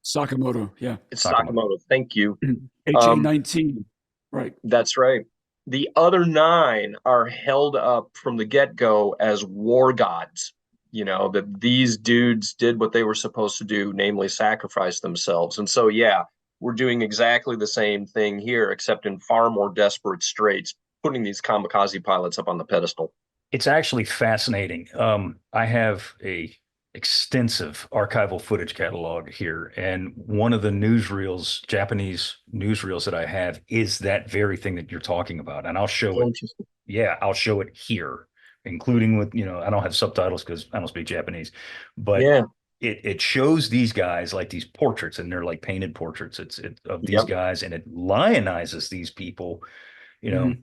Sakamoto. Yeah. it's Sakamoto. Sakamoto. Thank you. Um, HA-19. Right. that's right. The other 9 are held up from the get-go as war gods. That these dudes did what they were supposed to do, namely sacrifice themselves. And so, yeah, we're doing exactly the same thing here, except in far more desperate straits, putting these kamikaze pilots up on the pedestal. It's actually fascinating. I have a extensive archival footage catalog here, and one of the newsreels, Japanese newsreels that I have, is that very thing that you're talking about, and I'll show it. Yeah, I'll show it here, including with, I don't have subtitles because I don't speak Japanese, but Yeah. it shows these guys like these portraits, and they're like painted portraits. It's of these Yep. guys, and it lionizes these people. You know, Mhm.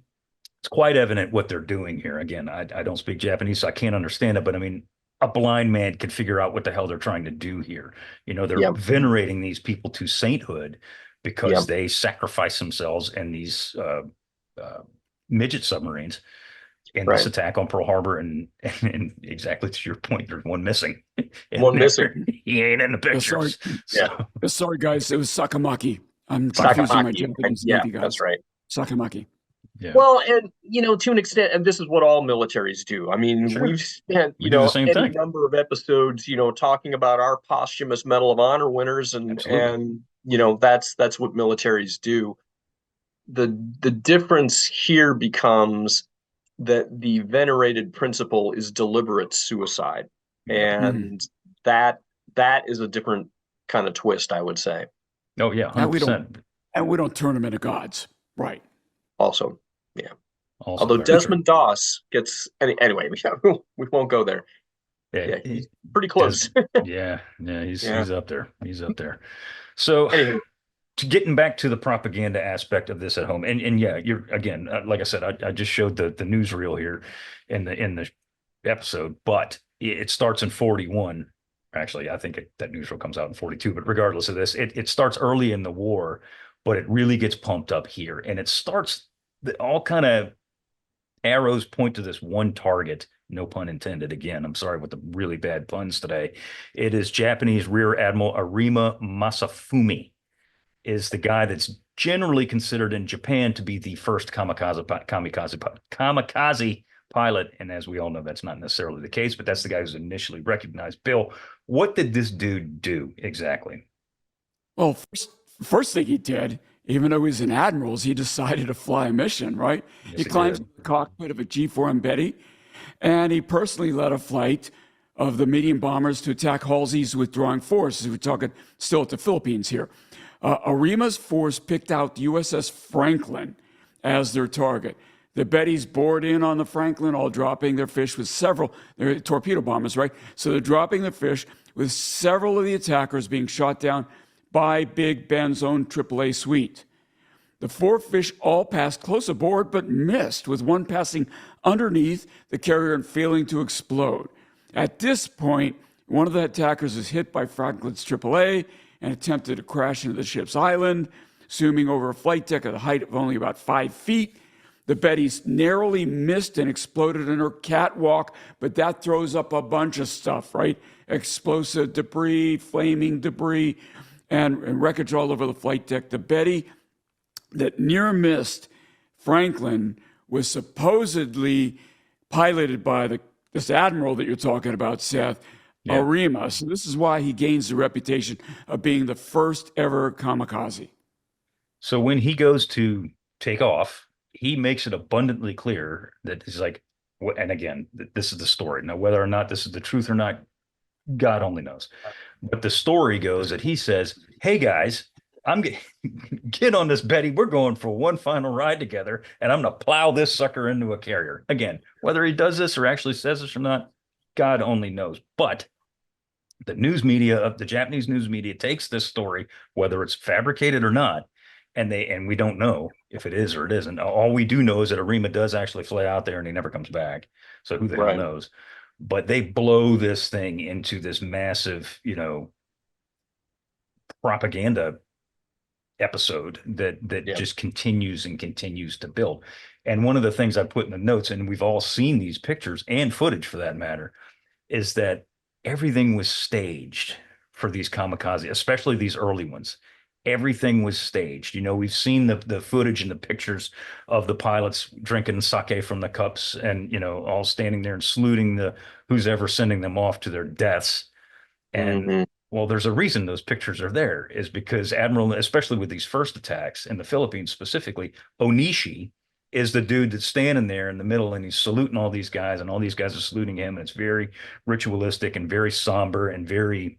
it's quite evident what they're doing here. Again, I don't speak Japanese, so I can't understand it, but I mean, a blind man could figure out what the hell they're trying to do here. They're Yep. venerating these people to sainthood because Yep. they sacrifice themselves in these midget submarines in this Right. attack on Pearl Harbor. And exactly to your point, there's one missing. One missing. He ain't in the Sorry. pictures. So, Sorry, guys. It was Sakamaki. I'm confusing my Sakamaki. Japanese Yeah, Navy guys. that's right. Sakamaki. yeah, Well, and to an extent, and this is what all militaries do. I mean, sure. we've spent We do the same any thing. number of episodes, talking about our posthumous Medal of Honor winners, and Absolutely. that's what militaries do. The difference here becomes that the venerated principle is deliberate suicide, Yep. and that is a different kind of twist, I would say. Oh yeah, And we 100%. don't turn them into gods. Right. Also, yeah. Also Although very true. Desmond Doss gets anyway, we won't go there. Yeah, he's pretty close. Yeah, he's Yeah. up there. He's up there. So Anywho, getting back to the propaganda aspect of this at home, and yeah, you're again, like I said, I just showed the newsreel here in the episode, but it starts in 41. Actually, I think that newsreel comes out in 42, but regardless of this, it starts early in the war, but it really gets pumped up here, and it starts all kind of arrows point to this one target, no pun intended. Again, I'm sorry with the really bad puns today. It is Japanese Rear Admiral Arima Masafumi is the guy that's generally considered in Japan to be the first kamikaze pilot. And as we all know, that's not necessarily the case, but that's the guy who's initially recognized. Bill, what did this dude do exactly? Well, first thing he did, even though he was an admiral, is he decided to fly a mission, right? Yes, he he climbed did. the cockpit of a G4M Betty, and he personally led a flight of the medium bombers to attack Halsey's withdrawing force. We're talking still at the Philippines here. Arima's force picked out the USS Franklin as their target. The Bettys bored in on the Franklin, all dropping their fish with they're torpedo bombers, right? So they're dropping the fish with several of the attackers being shot down by Big Ben's own AAA suite. The 4 fish all passed close aboard, but missed, with one passing underneath the carrier and failing to explode. At this point, one of the attackers is hit by Franklin's AAA and attempted to crash into the ship's island, zooming over a flight deck at a height of only about 5 feet. The Bettys narrowly missed and exploded in her catwalk, but that throws up a bunch of stuff, right? Explosive debris, flaming debris, and wreckage all over the flight deck. The Betty that near missed Franklin was supposedly piloted by this admiral that you're talking about, Seth, Arima. So this is why he gains the reputation of being the first ever kamikaze. So when he goes to take off, he makes it abundantly clear that he's like, and again, this is the story. Now, whether or not this is the truth or not, God only knows. But the story goes that he says, "Hey guys, get on this Betty. We're going for one final ride together, and I'm going to plow this sucker into a carrier." Again, whether he does this or actually says this or not, God only knows. But the news media of the Japanese news media takes this story, whether it's fabricated or not, and we don't know if it is or it isn't. All we do know is that Arima does actually fly out there and he never comes back. So who the hell knows? But they blow this thing into this massive, propaganda episode that just continues and continues to build. And one of the things I put in the notes, and we've all seen these pictures and footage for that matter, is that everything was staged for these kamikaze, especially these early ones. Everything was staged. We've seen the footage and the pictures of the pilots drinking sake from the cups and, all standing there and saluting who's ever sending them off to their deaths. And well, there's a reason those pictures are there, is because Admiral, especially with these first attacks in the Philippines specifically, Onishi is the dude that's standing there in the middle and he's saluting all these guys and all these guys are saluting him. And it's very ritualistic and very somber and very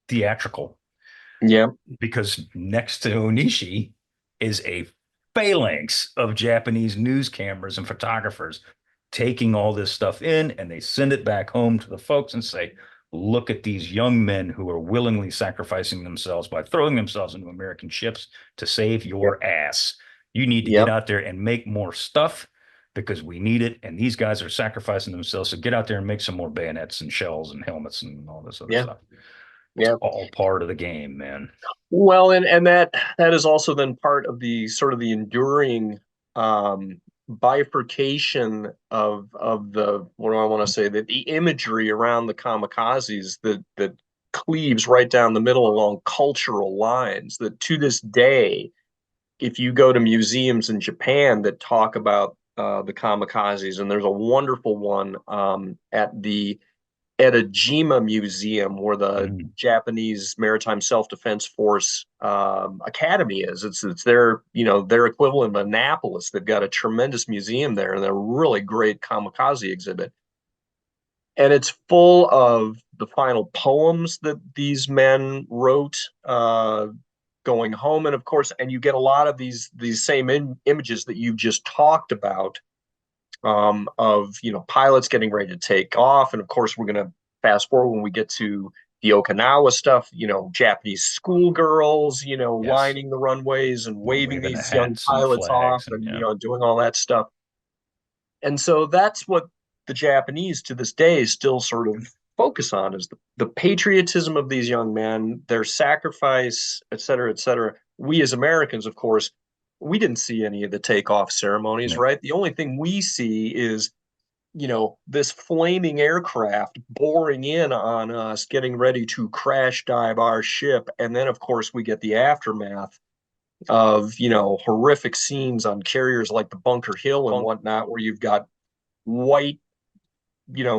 theatrical. Yeah. Because next to Onishi is a phalanx of Japanese news cameras and photographers taking all this stuff in, and they send it back home to the folks and say, "Look at these young men who are willingly sacrificing themselves by throwing themselves into American ships to save your ass. You need to get out there and make more stuff because we need it. And these guys are sacrificing themselves. So get out there and make some more bayonets and shells and helmets and all this other stuff." It's all part of the game, man. Well, and that is also then part of the sort of the enduring bifurcation of the, what do I want to say, that the imagery around the kamikazes that cleaves right down the middle along cultural lines, that to this day, if you go to museums in Japan that talk about the kamikazes, and there's a wonderful one at the Etajima Museum, where the Japanese Maritime Self-Defense Force Academy is. It's their equivalent of Annapolis. They've got a tremendous museum there, and a really great kamikaze exhibit. And it's full of the final poems that these men wrote going home, and of course, and you get a lot of these same images that you've just talked about. Of pilots getting ready to take off, and of course we're going to fast forward when we get to the Okinawa stuff. Japanese schoolgirls, lining the runways and waving these young pilots off, and doing all that stuff. And so that's what the Japanese to this day still sort of focus on, is the patriotism of these young men, their sacrifice, et cetera, et cetera. We as Americans, of course, we didn't see any of the takeoff ceremonies, right? The only thing we see is this flaming aircraft boring in on us, getting ready to crash dive our ship. And then, of course, we get the aftermath of, horrific scenes on carriers like the Bunker Hill and whatnot, where you've got white,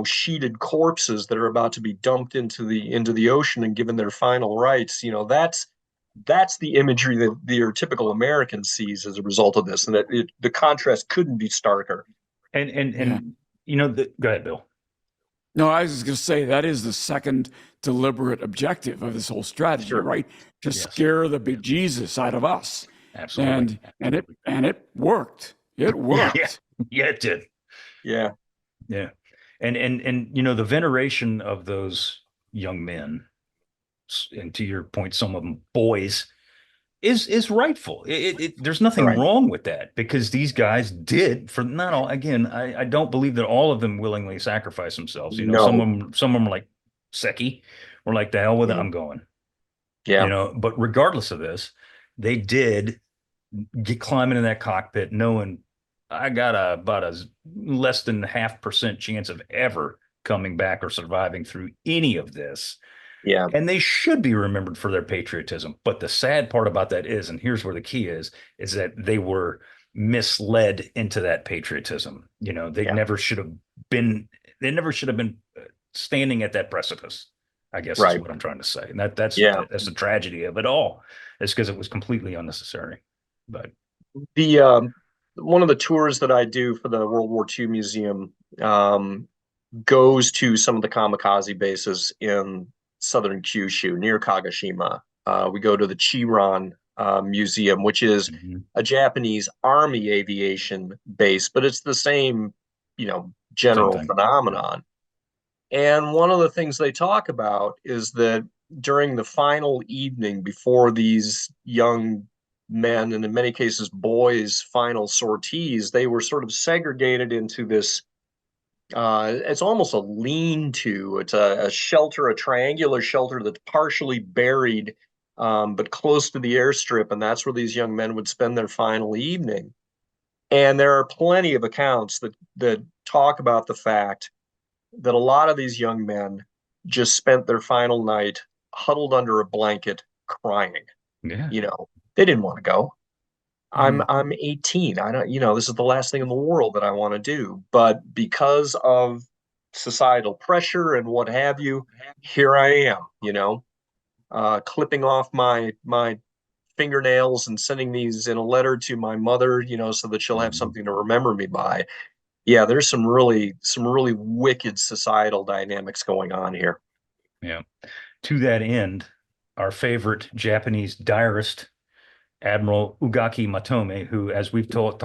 sheeted corpses that are about to be dumped into the ocean and given their final rites. That's the imagery that your typical American sees as a result of this, and the contrast couldn't be starker. And go ahead, Bill. No, I was just going to say that is the second deliberate objective of this whole strategy, Sure. right? To scare the bejesus out of us. Absolutely. And it worked. It worked. Yeah, it did. Yeah. Yeah. And the veneration of those young men, and to your point, some of them boys, is rightful. There's nothing wrong with that, because these guys did, for not all, again, I don't believe that all of them willingly sacrifice themselves. Some of them are like Seki, were like, the hell with it, I'm going. Yeah. But regardless of this, they did get climbing in that cockpit knowing I got about a less than 0.5% chance of ever coming back or surviving through any of this. Yeah. And they should be remembered for their patriotism. But the sad part about that is, and here's where the key is that they were misled into that patriotism. They never should have been standing at that precipice, I guess is what I'm trying to say. And that's the tragedy of it all, is because it was completely unnecessary. But one of the tours that I do for the World War II Museum goes to some of the kamikaze bases in southern Kyushu near Kagoshima. We go to the Chiron Museum, which is a Japanese army aviation base, but it's the same, general phenomenon. And one of the things they talk about is that during the final evening before these young men, and in many cases boys, final sorties, they were sort of segregated into this it's almost a lean-to. It's a shelter, a triangular shelter that's partially buried, but close to the airstrip, and that's where these young men would spend their final evening. And there are plenty of accounts that talk about the fact that a lot of these young men just spent their final night huddled under a blanket crying. Yeah. They didn't want to go. I'm 18. I don't, this is the last thing in the world that I want to do. But because of societal pressure and what have you, here I am, clipping off my fingernails and sending these in a letter to my mother, so that she'll have something to remember me by. Yeah, there's some really wicked societal dynamics going on here. Yeah. To that end, our favorite Japanese diarist, Admiral Ugaki Matome, who, as we've talked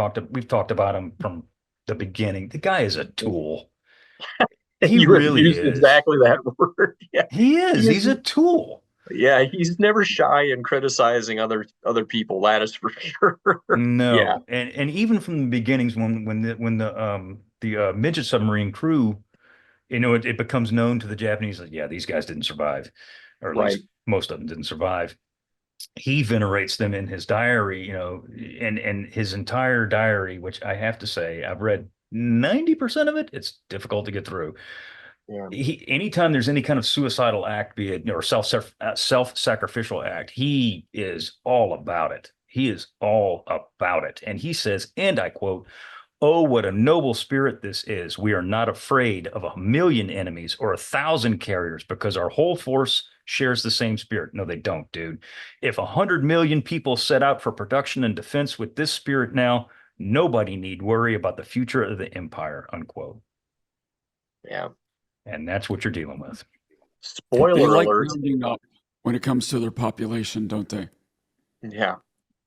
about him from the beginning, the guy is a tool. He really is. Exactly that word. Yeah. He is. He's a tool. Yeah, he's never shy in criticizing other people. That is for sure. No, yeah. and even from the beginnings, when the midget submarine crew, it becomes known to the Japanese that these guys didn't survive, or at least most of them didn't survive. He venerates them in his diary, and his entire diary, which I have to say, I've read 90% of it. It's difficult to get through. Yeah. Anytime there's any kind of suicidal act, be it or self-sacrificial act, he is all about it. He is all about it. And he says, and I quote, "Oh, what a noble spirit this is. We are not afraid of 1,000,000 enemies or 1,000 carriers because our whole force shares the same spirit." No, they don't, dude. If 100 million people set out for production and defense with this spirit now, nobody need worry about the future of the empire, unquote. Yeah. And that's what you're dealing with. Spoiler alert. Rounding up when it comes to their population, don't they? Yeah.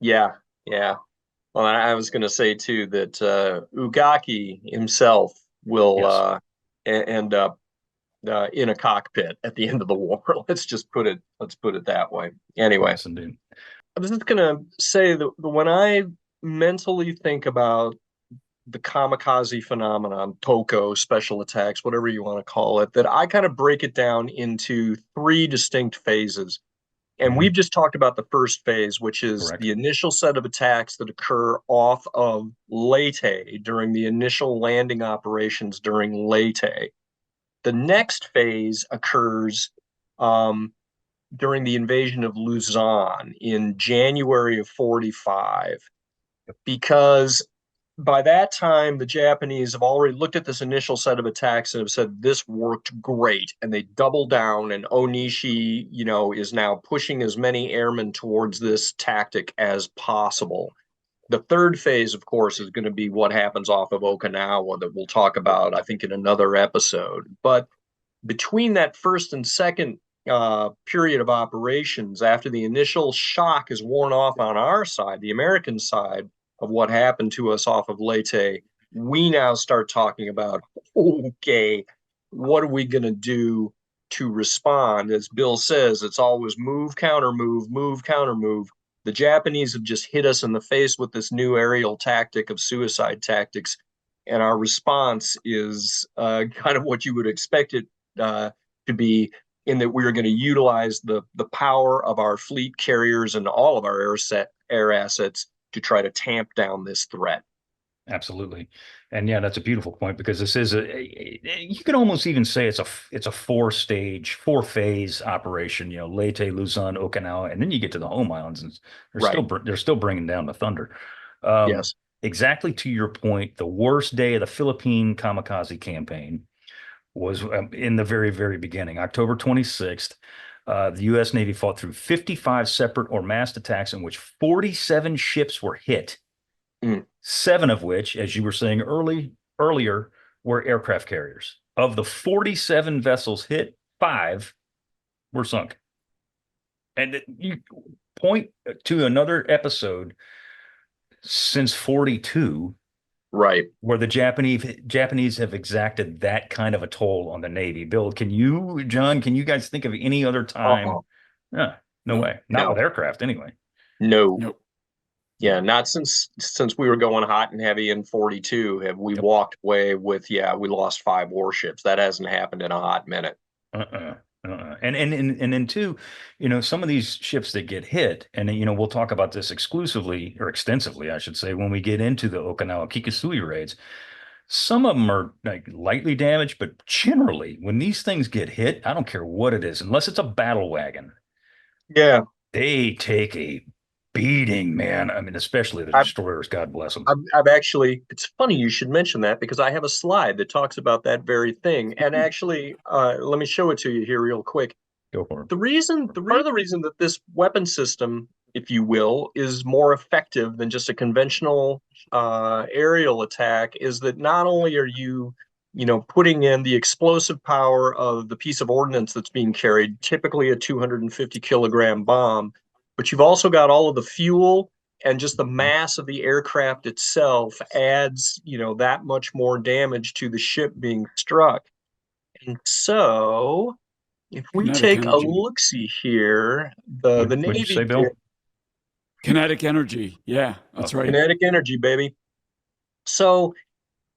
Well, I was going to say too that Ugaki himself will end up in a cockpit at the end of the war. Let's put it that way. Anyway, yes, indeed. I was just going to say that when I mentally think about the kamikaze phenomenon, TOCO, special attacks, whatever you want to call it, that I kind of break it down into 3 distinct phases. And we've just talked about the first phase, which is Correct. the initial set of attacks that occur off of Leyte during the initial landing operations during Leyte. The next phase occurs during the invasion of Luzon in January of 45, because by that time, the Japanese have already looked at this initial set of attacks and have said, this worked great. And they double down, and Onishi, is now pushing as many airmen towards this tactic as possible. The third phase, of course, is going to be what happens off of Okinawa that we'll talk about, I think, in another episode. But between that first and second period of operations, after the initial shock is worn off on our side, the American side, of what happened to us off of Leyte, we now start talking about, okay, what are we going to do to respond? As Bill says, it's always move, counter move, move, counter move. The Japanese have just hit us in the face with this new aerial tactic of suicide tactics, and our response is kind of what you would expect it to be, in that we're going to utilize the power of our fleet carriers and all of our air assets to try to tamp down this threat. Absolutely. And yeah, that's a beautiful point, because this is you could almost even say it's a four phase operation, Leyte, Luzon, Okinawa, and then you get to the home islands, and they're still bringing down the thunder. Yes. Exactly to your point, the worst day of the Philippine kamikaze campaign was in the very, very beginning, October 26th. The U.S. Navy fought through 55 separate or massed attacks in which 47 ships were hit, 7 of which, as you were saying earlier, were aircraft carriers. Of the 47 vessels hit, 5 were sunk. And you point to another episode since 42, right, where the Japanese have exacted that kind of a toll on the Navy. Bill, John, can you guys think of any other time? No way. Not with aircraft, anyway. No. Nope. Yeah, not since we were going hot and heavy in 42 have we walked away with, we lost 5 warships. That hasn't happened in a hot minute. And then too, some of these ships that get hit, and we'll talk about this exclusively or extensively, I should say, when we get into the Okinawa Kikisui raids. Some of them are like lightly damaged, but generally, when these things get hit, I don't care what it is, unless it's a battle wagon. Yeah, they take a beating, man. I mean, especially the destroyers. God bless them. I've actually, it's funny you should mention that, because I have a slide that talks about that very thing. And actually, let me show it to you here real quick. Go for it. Part of the reason that this weapon system, if you will, is more effective than just a conventional aerial attack is that not only are you putting in the explosive power of the piece of ordnance that's being carried, typically a 250 kilogram bomb, but you've also got all of the fuel, and just the mass of the aircraft itself adds, that much more damage to the ship being struck. And so, if we take a look-see here, the Navy. What'd you say, Bill? Kinetic energy. Yeah, that's right. Kinetic energy, baby. So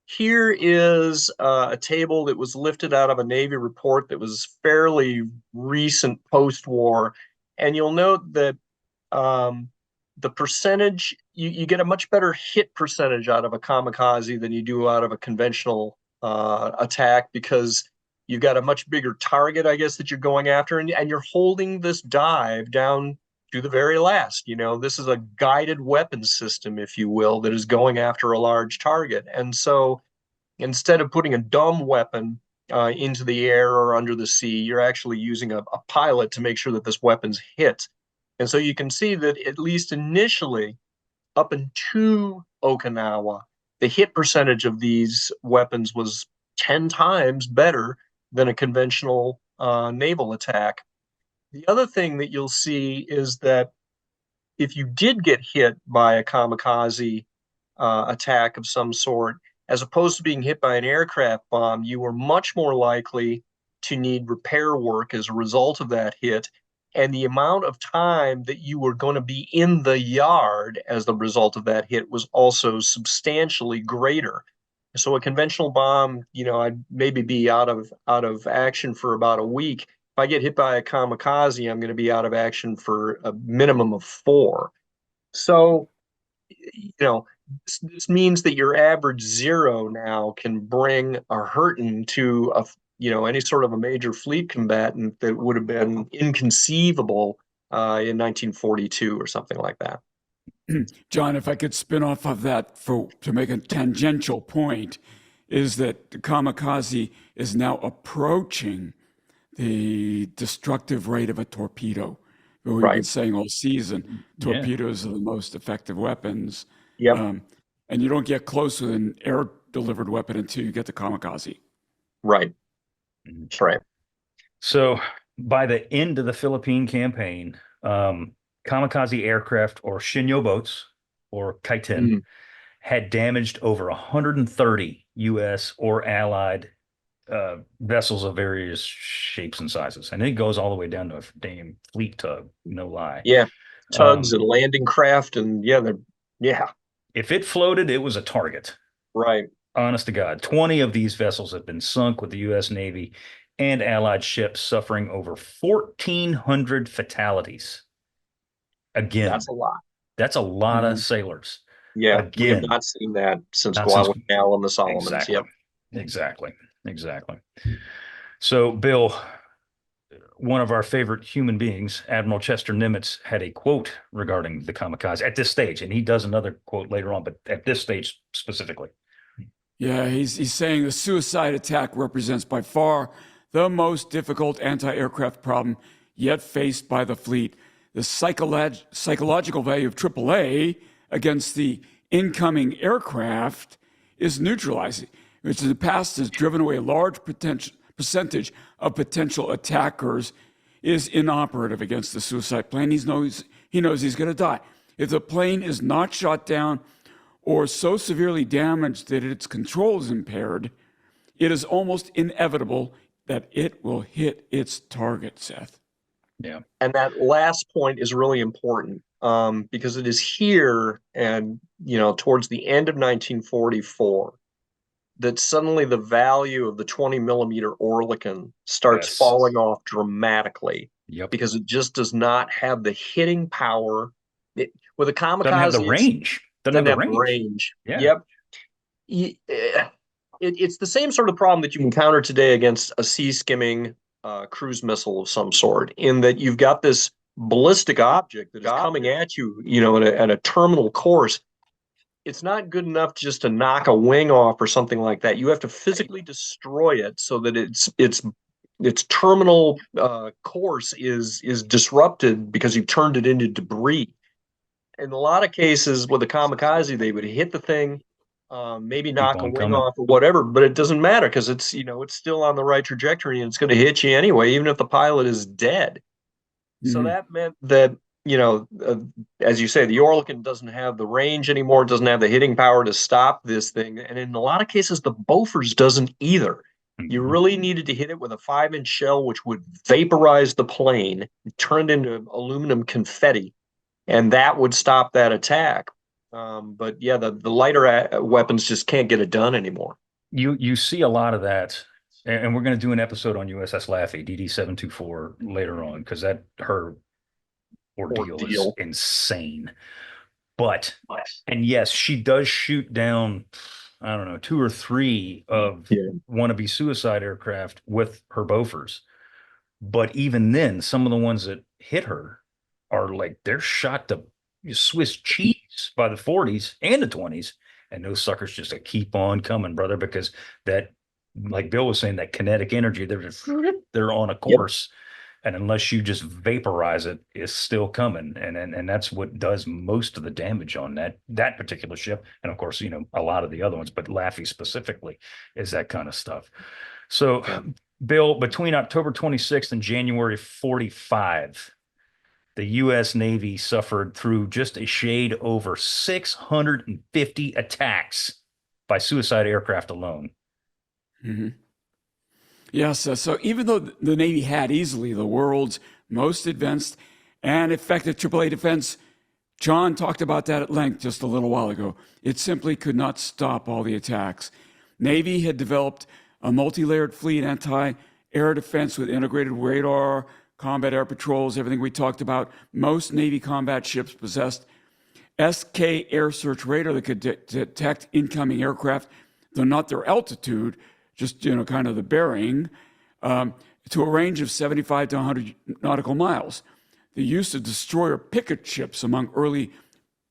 here is a table that was lifted out of a Navy report that was fairly recent post-war. And you'll note that the percentage, you get a much better hit percentage out of a kamikaze than you do out of a conventional attack, because you've got a much bigger target, I guess, that you're going after, and you're holding this dive down to the very last. This is a guided weapon system, if you will, that is going after a large target. And so instead of putting a dumb weapon into the air or under the sea, you're actually using a pilot to make sure that this weapon's hit. And so you can see that at least initially, up into Okinawa, the hit percentage of these weapons was 10 times better than a conventional naval attack. The other thing that you'll see is that if you did get hit by a kamikaze attack of some sort, as opposed to being hit by an aircraft bomb, you were much more likely to need repair work as a result of that hit. And the amount of time that you were going to be in the yard as the result of that hit was also substantially greater. So a conventional bomb, I'd maybe be out of action for about a week. I get hit by a kamikaze, I'm going to be out of action for a minimum of 4. So, this means that your average 0 now can bring a hurting to any sort of a major fleet combatant that would have been inconceivable in 1942 or something like that. John, if I could spin off of that to make a tangential point, is that the kamikaze is now approaching the destructive rate of a torpedo. We've been saying all season, torpedoes are the most effective weapons. Yep. And you don't get close with an air-delivered weapon until you get the kamikaze. Right. That's right. So by the end of the Philippine campaign, kamikaze aircraft, or Shinyo boats, or Kaiten, had damaged over 130 U.S. or Allied vessels of various shapes and sizes. And it goes all the way down to a damn fleet tug, no lie. Yeah. Tugs and landing craft, and if it floated, it was a target. Right. Honest to God. 20 of these vessels have been sunk, with the U.S. Navy and Allied ships suffering over 1,400 fatalities. Again, that's a lot. That's a lot of sailors. Yeah, again, we have not seen that since Guadalcanal and the Solomons. Exactly. Yep. Exactly. So, Bill, one of our favorite human beings, Admiral Chester Nimitz, had a quote regarding the kamikaze at this stage, and he does another quote later on, but at this stage specifically. Yeah, he's saying the suicide attack represents by far the most difficult anti-aircraft problem yet faced by the fleet. The psychological value of AAA against the incoming aircraft is neutralizing, which in the past has driven away a large percentage of potential attackers, is inoperative against the suicide plane. He knows he's going to die. If the plane is not shot down or so severely damaged that its control is impaired, it is almost inevitable that it will hit its target, Seth. Yeah. And that last point is really important because it is here and, towards the end of 1944 that suddenly the value of the 20 millimeter Oerlikon starts falling off dramatically. Yep. Because it just does not have the hitting power. With a kamikaze, doesn't have the range. Doesn't have the range. Yeah. Yep. It's the same sort of problem that you encounter today against a sea skimming cruise missile of some sort, in that you've got this ballistic object that is coming at you, at a terminal course. It's not good enough just to knock a wing off or something like that. You have to physically destroy it so that its terminal course is disrupted because you've turned it into debris. In a lot of cases with a kamikaze, they would hit the thing, maybe knock a wing off or whatever, but it doesn't matter because it's still on the right trajectory and it's going to hit you anyway, even if the pilot is dead. So that meant that, as you say, the Oerlikon doesn't have the range anymore, doesn't have the hitting power to stop this thing. And in a lot of cases, the Bofors doesn't either. You really needed to hit it with a 5-inch shell, which would vaporize the plane, turn it into aluminum confetti, and that would stop that attack. But yeah, the lighter weapons just can't get it done anymore. You see a lot of that, and we're going to do an episode on USS Laffey, DD-724, later on, because her ordeal is insane. But, and yes, she does shoot down, I don't know, 2 or 3 of wannabe suicide aircraft with her Bofors. But even then, some of the ones that hit her are like, they're shot to Swiss cheese by the 40s and the 20s. And those suckers just keep on coming, brother, because that, like Bill was saying, that kinetic energy, they're on a course. And unless you just vaporize it, it's still coming. And that's what does most of the damage on that particular ship. And of course, a lot of the other ones, but Laffey specifically is that kind of stuff. So, Bill, between October 26th and January 45, the U.S. Navy suffered through just a shade over 650 attacks by suicide aircraft alone. Yes, so even though the Navy had easily the world's most advanced and effective AAA defense, John talked about that at length just a little while ago, it simply could not stop all the attacks. Navy had developed a multi-layered fleet air defense with integrated radar, combat air patrols, everything we talked about. Most Navy combat ships possessed SK air search radar that could detect incoming aircraft, though not their altitude, just kind of the bearing, to a range of 75 to 100 nautical miles. The use of destroyer picket ships among early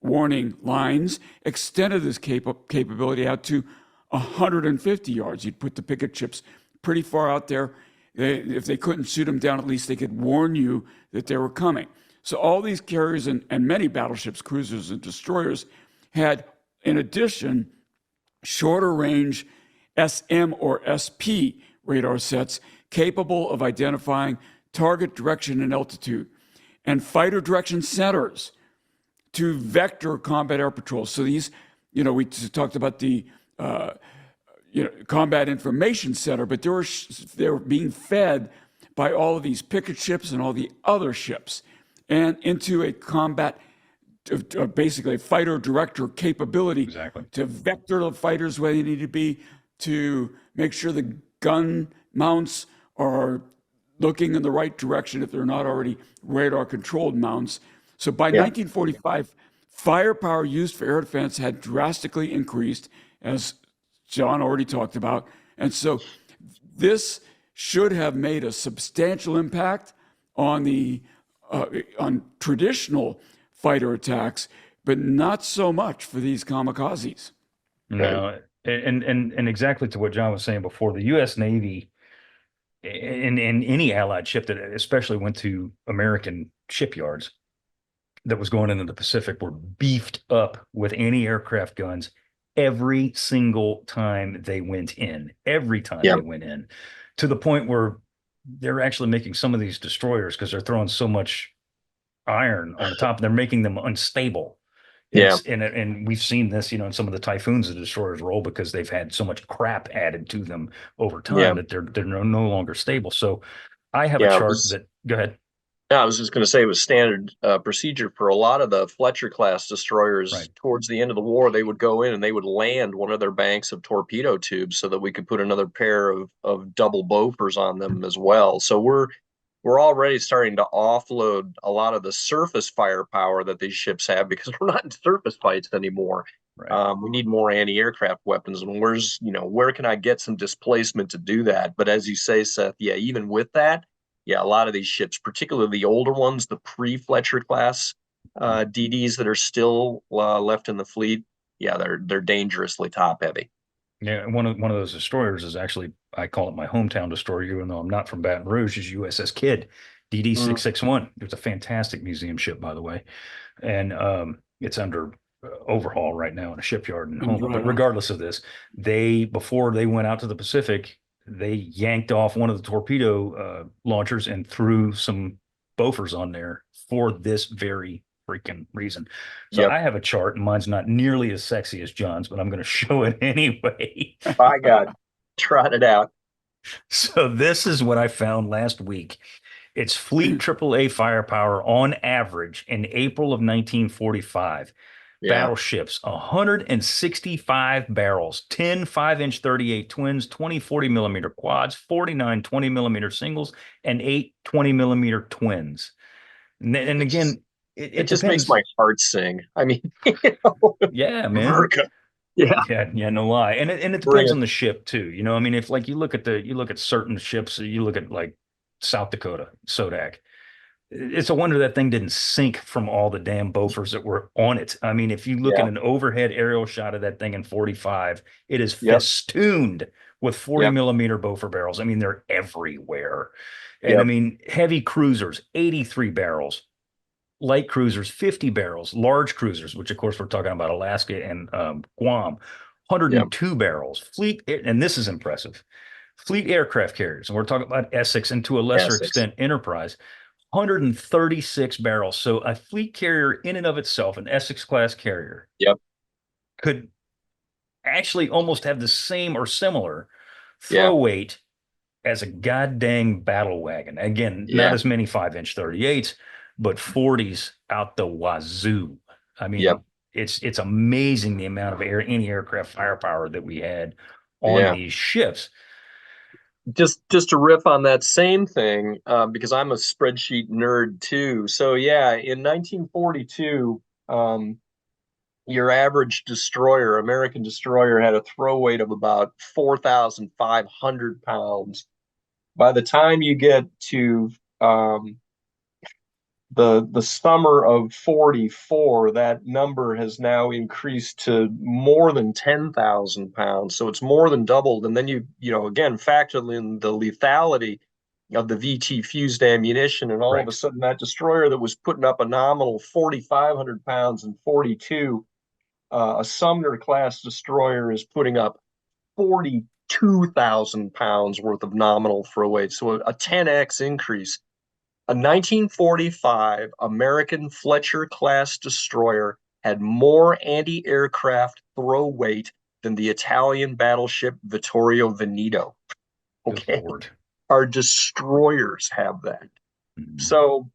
warning lines extended this capability out to 150 yards. You'd put the picket ships pretty far out there. If they couldn't shoot them down, at least they could warn you that they were coming. So all these carriers and many battleships, cruisers, and destroyers had, in addition, shorter range SM or SP radar sets capable of identifying target direction and altitude, and fighter direction centers to vector combat air patrols. So these, we talked about the combat information center, but they were being fed by all of these picket ships and all the other ships, and into a combat, basically a fighter director capability to vector the fighters where they need to be, to make sure the gun mounts are looking in the right direction if they're not already radar controlled mounts. So by 1945, firepower used for air defense had drastically increased, as Jon already talked about. And so this should have made a substantial impact on the on traditional fighter attacks, but not so much for these kamikazes. No, and exactly to what Jon was saying before, the U.S. Navy and any allied ship that especially went to American shipyards that was going into the Pacific were beefed up with anti-aircraft guns every single time they went in, they went in, to the point where they're actually making some of these destroyers, because they're throwing so much iron on the top, they're making them unstable. And we've seen this, in some of the Typhoons the destroyers roll, because they've had so much crap added to them over time that they're no longer stable. So I have a chart go ahead. Yeah, I was just going to say it was standard procedure for a lot of the Fletcher class destroyers. Right. Towards the end of the war, they would go in and they would land one of their banks of torpedo tubes so that we could put another pair of double Bofors on them as well. So we're already starting to offload a lot of the surface firepower that these ships have, because we're not in surface fights anymore. Right. We need more anti-aircraft weapons, and where can I get some displacement to do that? But as you say, Seth, even with that, a lot of these ships, particularly the older ones, the pre-Fletcher class DDs that are still left in the fleet, they're dangerously top heavy. Yeah, one of those destroyers is actually, I call it my hometown destroyer, even though I'm not from Baton Rouge, is USS Kidd, DD-661. It's a fantastic museum ship, by the way, and it's under overhaul right now in a shipyard in Houma. But regardless of this, before they went out to the Pacific, they yanked off one of the torpedo launchers and threw some Bofors on there for this very freaking reason. So I have a chart, and mine's not nearly as sexy as Jon's, but I'm going to show it anyway. By God, trot it out. So this is what I found last week. It's fleet AAA firepower on average in April of 1945. Battleships, 165 barrels, 10 5-inch 38 twins, 20 40-millimeter quads, 49 20-millimeter singles, and 8 20-millimeter twins. And again, it just depends. Makes my heart sing. I mean, yeah, man. America. Yeah, no lie. And it depends on the ship too. I mean, if like you look at certain ships, you look at like South Dakota, Sodak. It's a wonder that thing didn't sink from all the damn Bofors that were on it. I mean, if you look at an overhead aerial shot of that thing in 45, it is festooned with 40-millimeter Bofor barrels. I mean, they're everywhere. And I mean, heavy cruisers, 83 barrels, light cruisers, 50 barrels, large cruisers, which of course we're talking about Alaska and Guam, 102 barrels. Fleet, and this is impressive, fleet aircraft carriers, and we're talking about Essex and to a lesser extent Enterprise, 136 barrels. So a fleet carrier in and of itself, an Essex class carrier, could actually almost have the same or similar throw weight as a goddamn battle wagon. Again, not as many 5-inch 38s, but 40s out the wazoo. I mean, it's amazing the amount of anti-aircraft firepower that we had on these ships. just to riff on that same thing, because I'm a spreadsheet nerd too. So yeah, in 1942, your average destroyer, American destroyer, had a throw weight of about 4,500 pounds. By the time you get to the summer of 44, that number has now increased to more than 10,000 pounds. So it's more than doubled. And then again, factor in the lethality of the VT fused ammunition. And all of a Right. sudden, that destroyer that was putting up a nominal 4,500 pounds in 42, a Sumner class destroyer is putting up 42,000 pounds worth of nominal throw weight. So a 10x increase. A 1945 American Fletcher class destroyer had more anti-aircraft throw weight than the Italian battleship Vittorio Veneto. Good Okay. Lord. Our destroyers have that. So,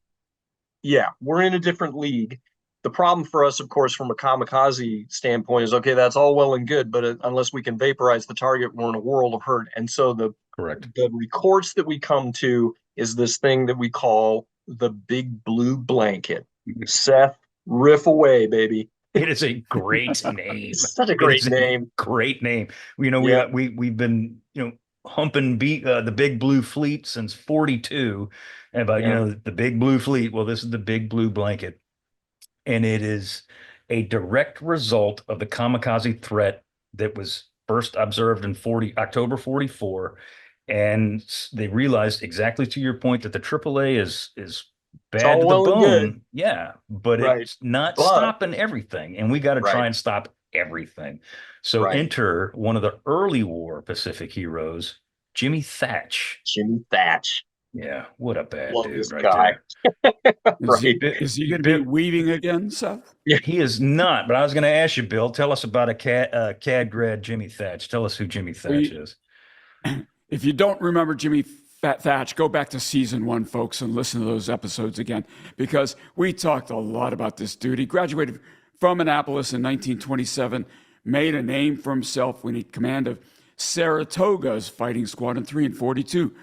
yeah, we're in a different league. The problem for us, of course, from a kamikaze standpoint is, okay, that's all well and good, but unless we can vaporize the target, we're in a world of hurt. And so Correct. the recourse that we come to is this thing that we call the big blue blanket. Seth, riff away, baby. It is a great name. It's such a It great is a name. great name. Yeah. We've been humping the big blue fleet since 42, and about Yeah. the big blue fleet. Well, this is the big blue blanket, and it is a direct result of the kamikaze threat that was first observed in October 44, and they realized, exactly to your point, that the AAA is It's bad all to the well and good. bone. Yeah, but Right. it's not But, stopping everything, and we got to try right, and stop everything. So right. enter one of the early war Pacific heroes, Jimmy Thatch. Jimmy Thatch. Yeah, what a bad Love dude this right guy. there. Right. Is he going to be weaving again, Seth? Yeah. He is not, but I was going to ask you, Bill, tell us about a CAD grad, Jimmy Thatch. Tell us who Jimmy Thatch is. If you don't remember Jimmy Thatch, go back to season 1, folks, and listen to those episodes again, because we talked a lot about this dude. He graduated from Annapolis in 1927, made a name for himself when he had command of Saratoga's Fighting Squadron 3 and 42.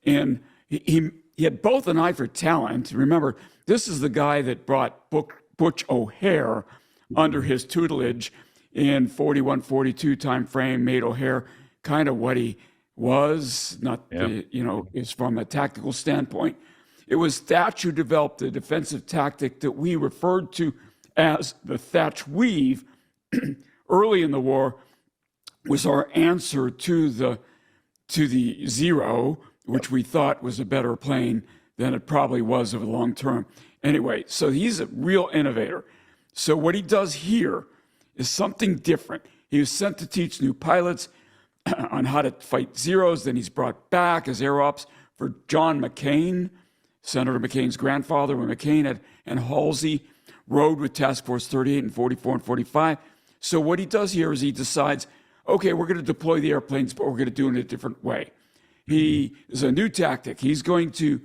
And he had both an eye for talent. Remember, this is the guy that brought Butch O'Hare under his tutelage in 41, 42 time frame, made O'Hare kind of what he was, not, is from a tactical standpoint. It was Thatch who developed the defensive tactic that we referred to as the Thatch Weave early in the war, was our answer to the Zero, which we thought was a better plane than it probably was over the long term. Anyway, so he's a real innovator. So what he does here is something different. He was sent to teach new pilots on how to fight Zeros. Then he's brought back as air ops for John McCain, Senator McCain's grandfather, when McCain and Halsey rode with Task Force 38 and 44 and 45. So what he does here is he decides, okay, we're going to deploy the airplanes, but we're going to do it in a different way. He is a new tactic. He's going to,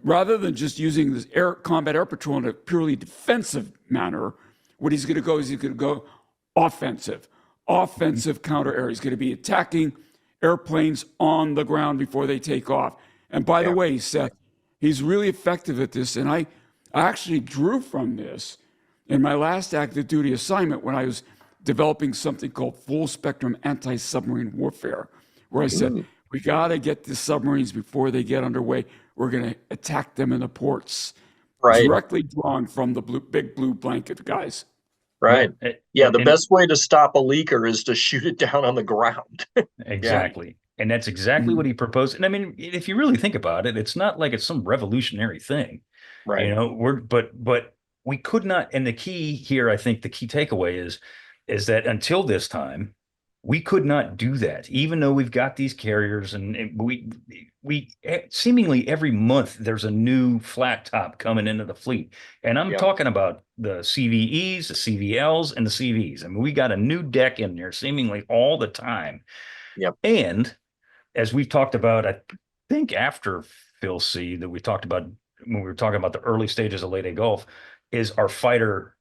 rather than just using this combat air patrol in a purely defensive manner, what he's going to go is he's going to go offensive counter air. He's going to be attacking airplanes on the ground before they take off. And by the way, Seth, he's really effective at this. And I actually drew from this in my last active duty assignment when I was developing something called full spectrum anti-submarine warfare, where I said, we got to get the submarines before they get underway. We're going to attack them in the ports. Right. Directly drawn from the big blue blanket guys. Right. Yeah, the best way to stop a leaker is to shoot it down on the ground. Exactly. Yeah. And that's exactly what he proposed. And I mean, if you really think about it, it's not like it's some revolutionary thing. Right. But we could not, and the key here, I think the key takeaway is that until this time, we could not do that, even though we've got these carriers, and we seemingly every month there's a new flat top coming into the fleet. And I'm talking about the CVEs, the CVLs, and the CVs. I mean, we got a new deck in there seemingly all the time. Yep. And as we've talked about, I think after Phil C, that we talked about when we were talking about the early stages of Leyte Gulf, is our fighter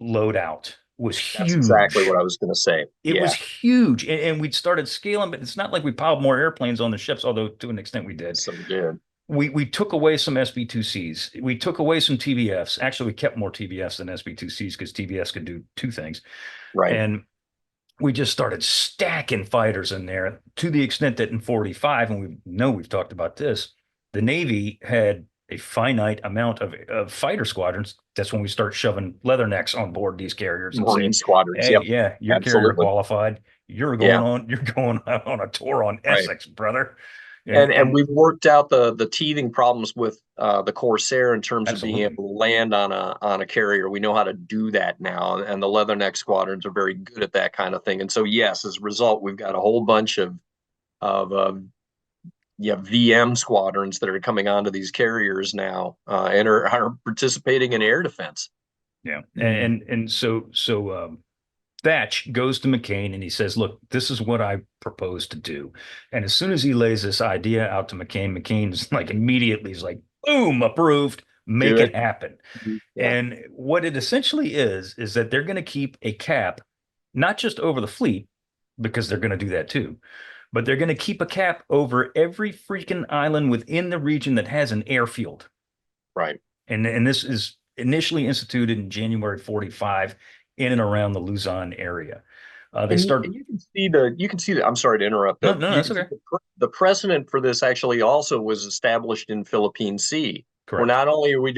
loadout. was That's exactly what huge. I was going to say. It was Yeah, huge. And we'd started scaling, but it's not like we piled more airplanes on the ships, although to an extent we did. so we did. We took away some SB2Cs. We took away some TBFs. Actually, we kept more TBFs than SB2Cs because TBFs could do two things. Right. And we just started stacking fighters in there to the extent that in 45, and we know we've talked about this, the Navy had a finite amount of fighter squadrons. That's when we start shoving leathernecks on board these carriers and Marine saying, squadrons. "Hey, Yep. yeah, your carrier Absolutely. qualified. Yeah. You're going on a tour on Right. Essex, brother." And And we've worked out the teething problems with the Corsair in terms of being absolutely, able to land on a carrier. We know how to do that now, and the Leatherneck squadrons are very good at that kind of thing. And so, yes, as a result, we've got a whole bunch of yeah, VM squadrons that are coming onto these carriers now and are participating in air defense. yeah. Mm. And so Thatch goes to McCain and he says, "Look, this is what I propose to do." And as soon as he lays this idea out to McCain, McCain's like immediately he's like, "Boom, approved. Do Make it. it happen." Yeah. And what it essentially is that they're going to keep a cap, not just over the fleet, because they're going to do that too, but they're going to keep a cap over every freaking island within the region that has an airfield. Right. And this is initially instituted in January 45 in and around the Luzon area. They And start. you can see that. I'm sorry to interrupt. No, no, You that's can see okay. the precedent for this actually also was established in Philippine Sea, where Correct. not only are we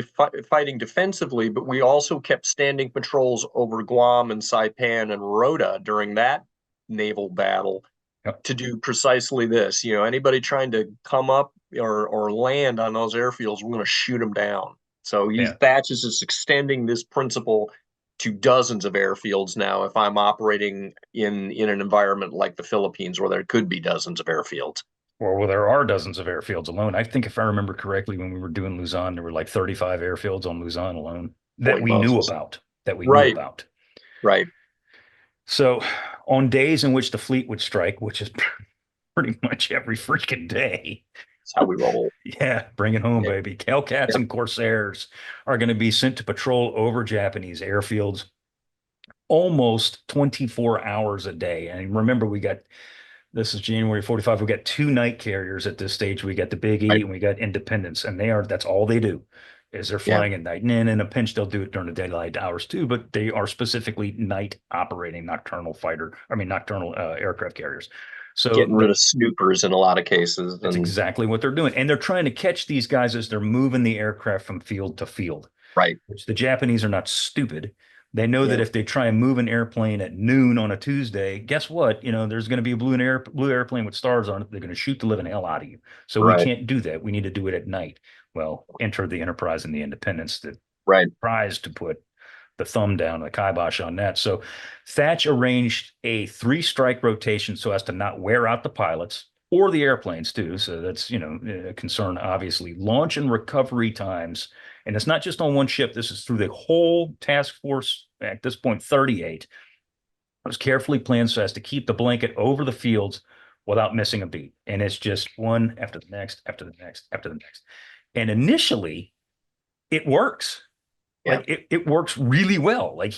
fighting defensively, but we also kept standing patrols over Guam and Saipan and Rota during that naval battle Yep. to do precisely this. You know, anybody trying to come up or land on those airfields, we're going to shoot them down. So Yeah. Thatch is just extending this principle to dozens of airfields now. If I'm operating in an environment like the Philippines, where there could be dozens of airfields, Well, there are dozens of airfields alone. I think if I remember correctly, when we were doing Luzon, there were like 35 airfields on Luzon alone that holy we knew Moses! about. That we knew Right, about. right. So on days in which the fleet would strike, which is pretty much every freaking day, That's how we roll. yeah, bring it home, Yeah, baby. Hellcats yeah. and Corsairs are going to be sent to patrol over Japanese airfields almost 24 hours a day. And remember, this is January 45. We got two night carriers at this stage. We got the Big E Right. and we got Independence, and that's all they do is they're Yeah, flying at night. And in a pinch, they'll do it during the daylight hours too, but they are specifically night operating nocturnal aircraft carriers. So getting rid of snoopers in a lot of cases, that's and exactly what they're doing. And they're trying to catch these guys as they're moving the aircraft from field to field, right. which the Japanese are not stupid. They know that Yeah, if they try and move an airplane at noon on a Tuesday, guess what? There's going to be a blue airplane with stars on it. They're going to shoot the living hell out of you. So we right, can't do that. We need to do it at night. Well, enter the Enterprise and the Independence that right. tries to put the thumb down, the kibosh on that. So Thatch arranged a three-strike rotation so as to not wear out the pilots or the airplanes too. So that's, a concern, obviously. Launch and recovery times. And it's not just on one ship. This is through the whole task force, at this point, 38. It was carefully planned so as to keep the blanket over the fields without missing a beat. And it's just one after the next, after the next, after the next. And initially, it works. Yeah, Like it works really well. Like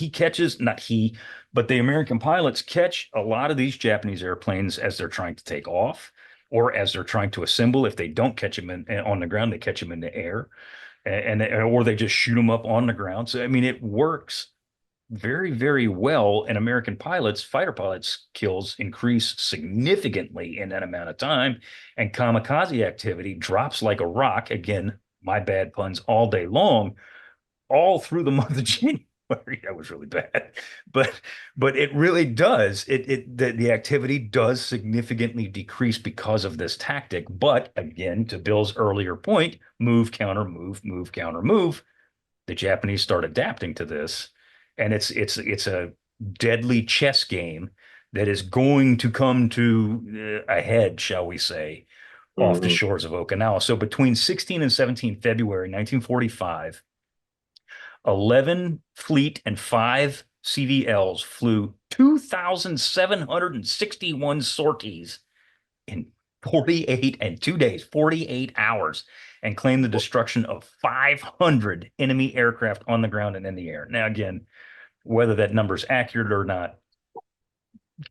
not he, but the American pilots catch a lot of these Japanese airplanes as they're trying to take off or as they're trying to assemble. If they don't catch them on the ground, they catch them in the air or they just shoot them up on the ground. So, I mean, it works very, very well. And American fighter pilots kills increase significantly in that amount of time. And kamikaze activity drops like a rock. Again, my bad puns all day long all through the month of January. That was really bad, but it really does. The activity does significantly decrease because of this tactic. But again, to Bill's earlier point, move, counter, move, move, counter, move. The Japanese start adapting to this, and it's a deadly chess game that is going to come to a head, shall we say, off the hmm shores of Okinawa. So between 16 and 17 February 1945. 11 fleet and 5 CVLs flew 2,761 sorties in 48 and 2 days, 48 hours, and claimed the destruction of 500 enemy aircraft on the ground and in the air. Now, again, Whether that number's accurate or not,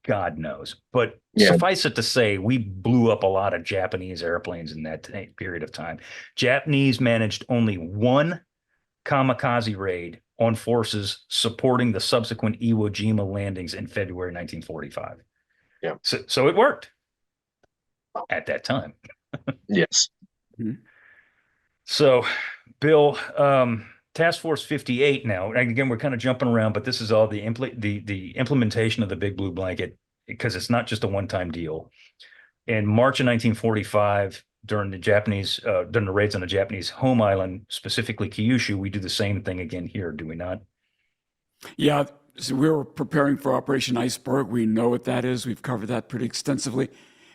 God knows. But Yeah. suffice it to say, we blew up a lot of Japanese airplanes in that period of time. Japanese managed only one kamikaze raid on forces supporting the subsequent Iwo Jima landings in February 1945. Yeah. So it worked at that time. Yes. So, Bill, Task Force 58 now, and again, we're kind of jumping around, but this is all the implementation of the Big Blue Blanket, because it's not just a one-time deal. In March of 1945, during the raids on the Japanese home island, specifically Kyushu, we do the same thing again here, do we not? Yeah, so we were preparing for Operation Iceberg. We know what that is. We've covered that pretty extensively.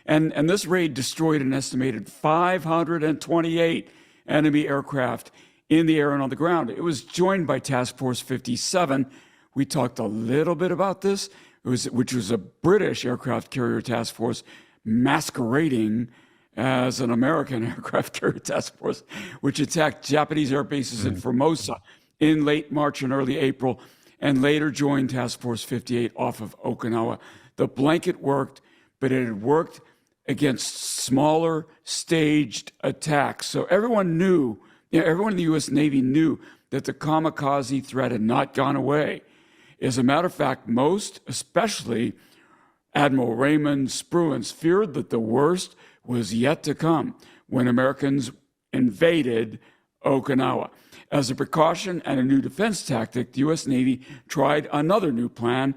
And this raid destroyed an estimated 528 enemy aircraft in the air and on the ground. It was joined by Task Force 57. We talked a little bit about this, which was a British aircraft carrier task force masquerading as an American aircraft carrier task force, which attacked Japanese air bases in Formosa in late March and early April, and later joined Task Force 58 off of Okinawa. The blanket worked, but it had worked against smaller staged attacks. So everyone knew, everyone in the U.S. Navy knew that the kamikaze threat had not gone away. As a matter of fact, most, especially Admiral Raymond Spruance, feared that the worst was yet to come when Americans invaded Okinawa. As a precaution and a new defense tactic, the U.S. Navy tried another new plan,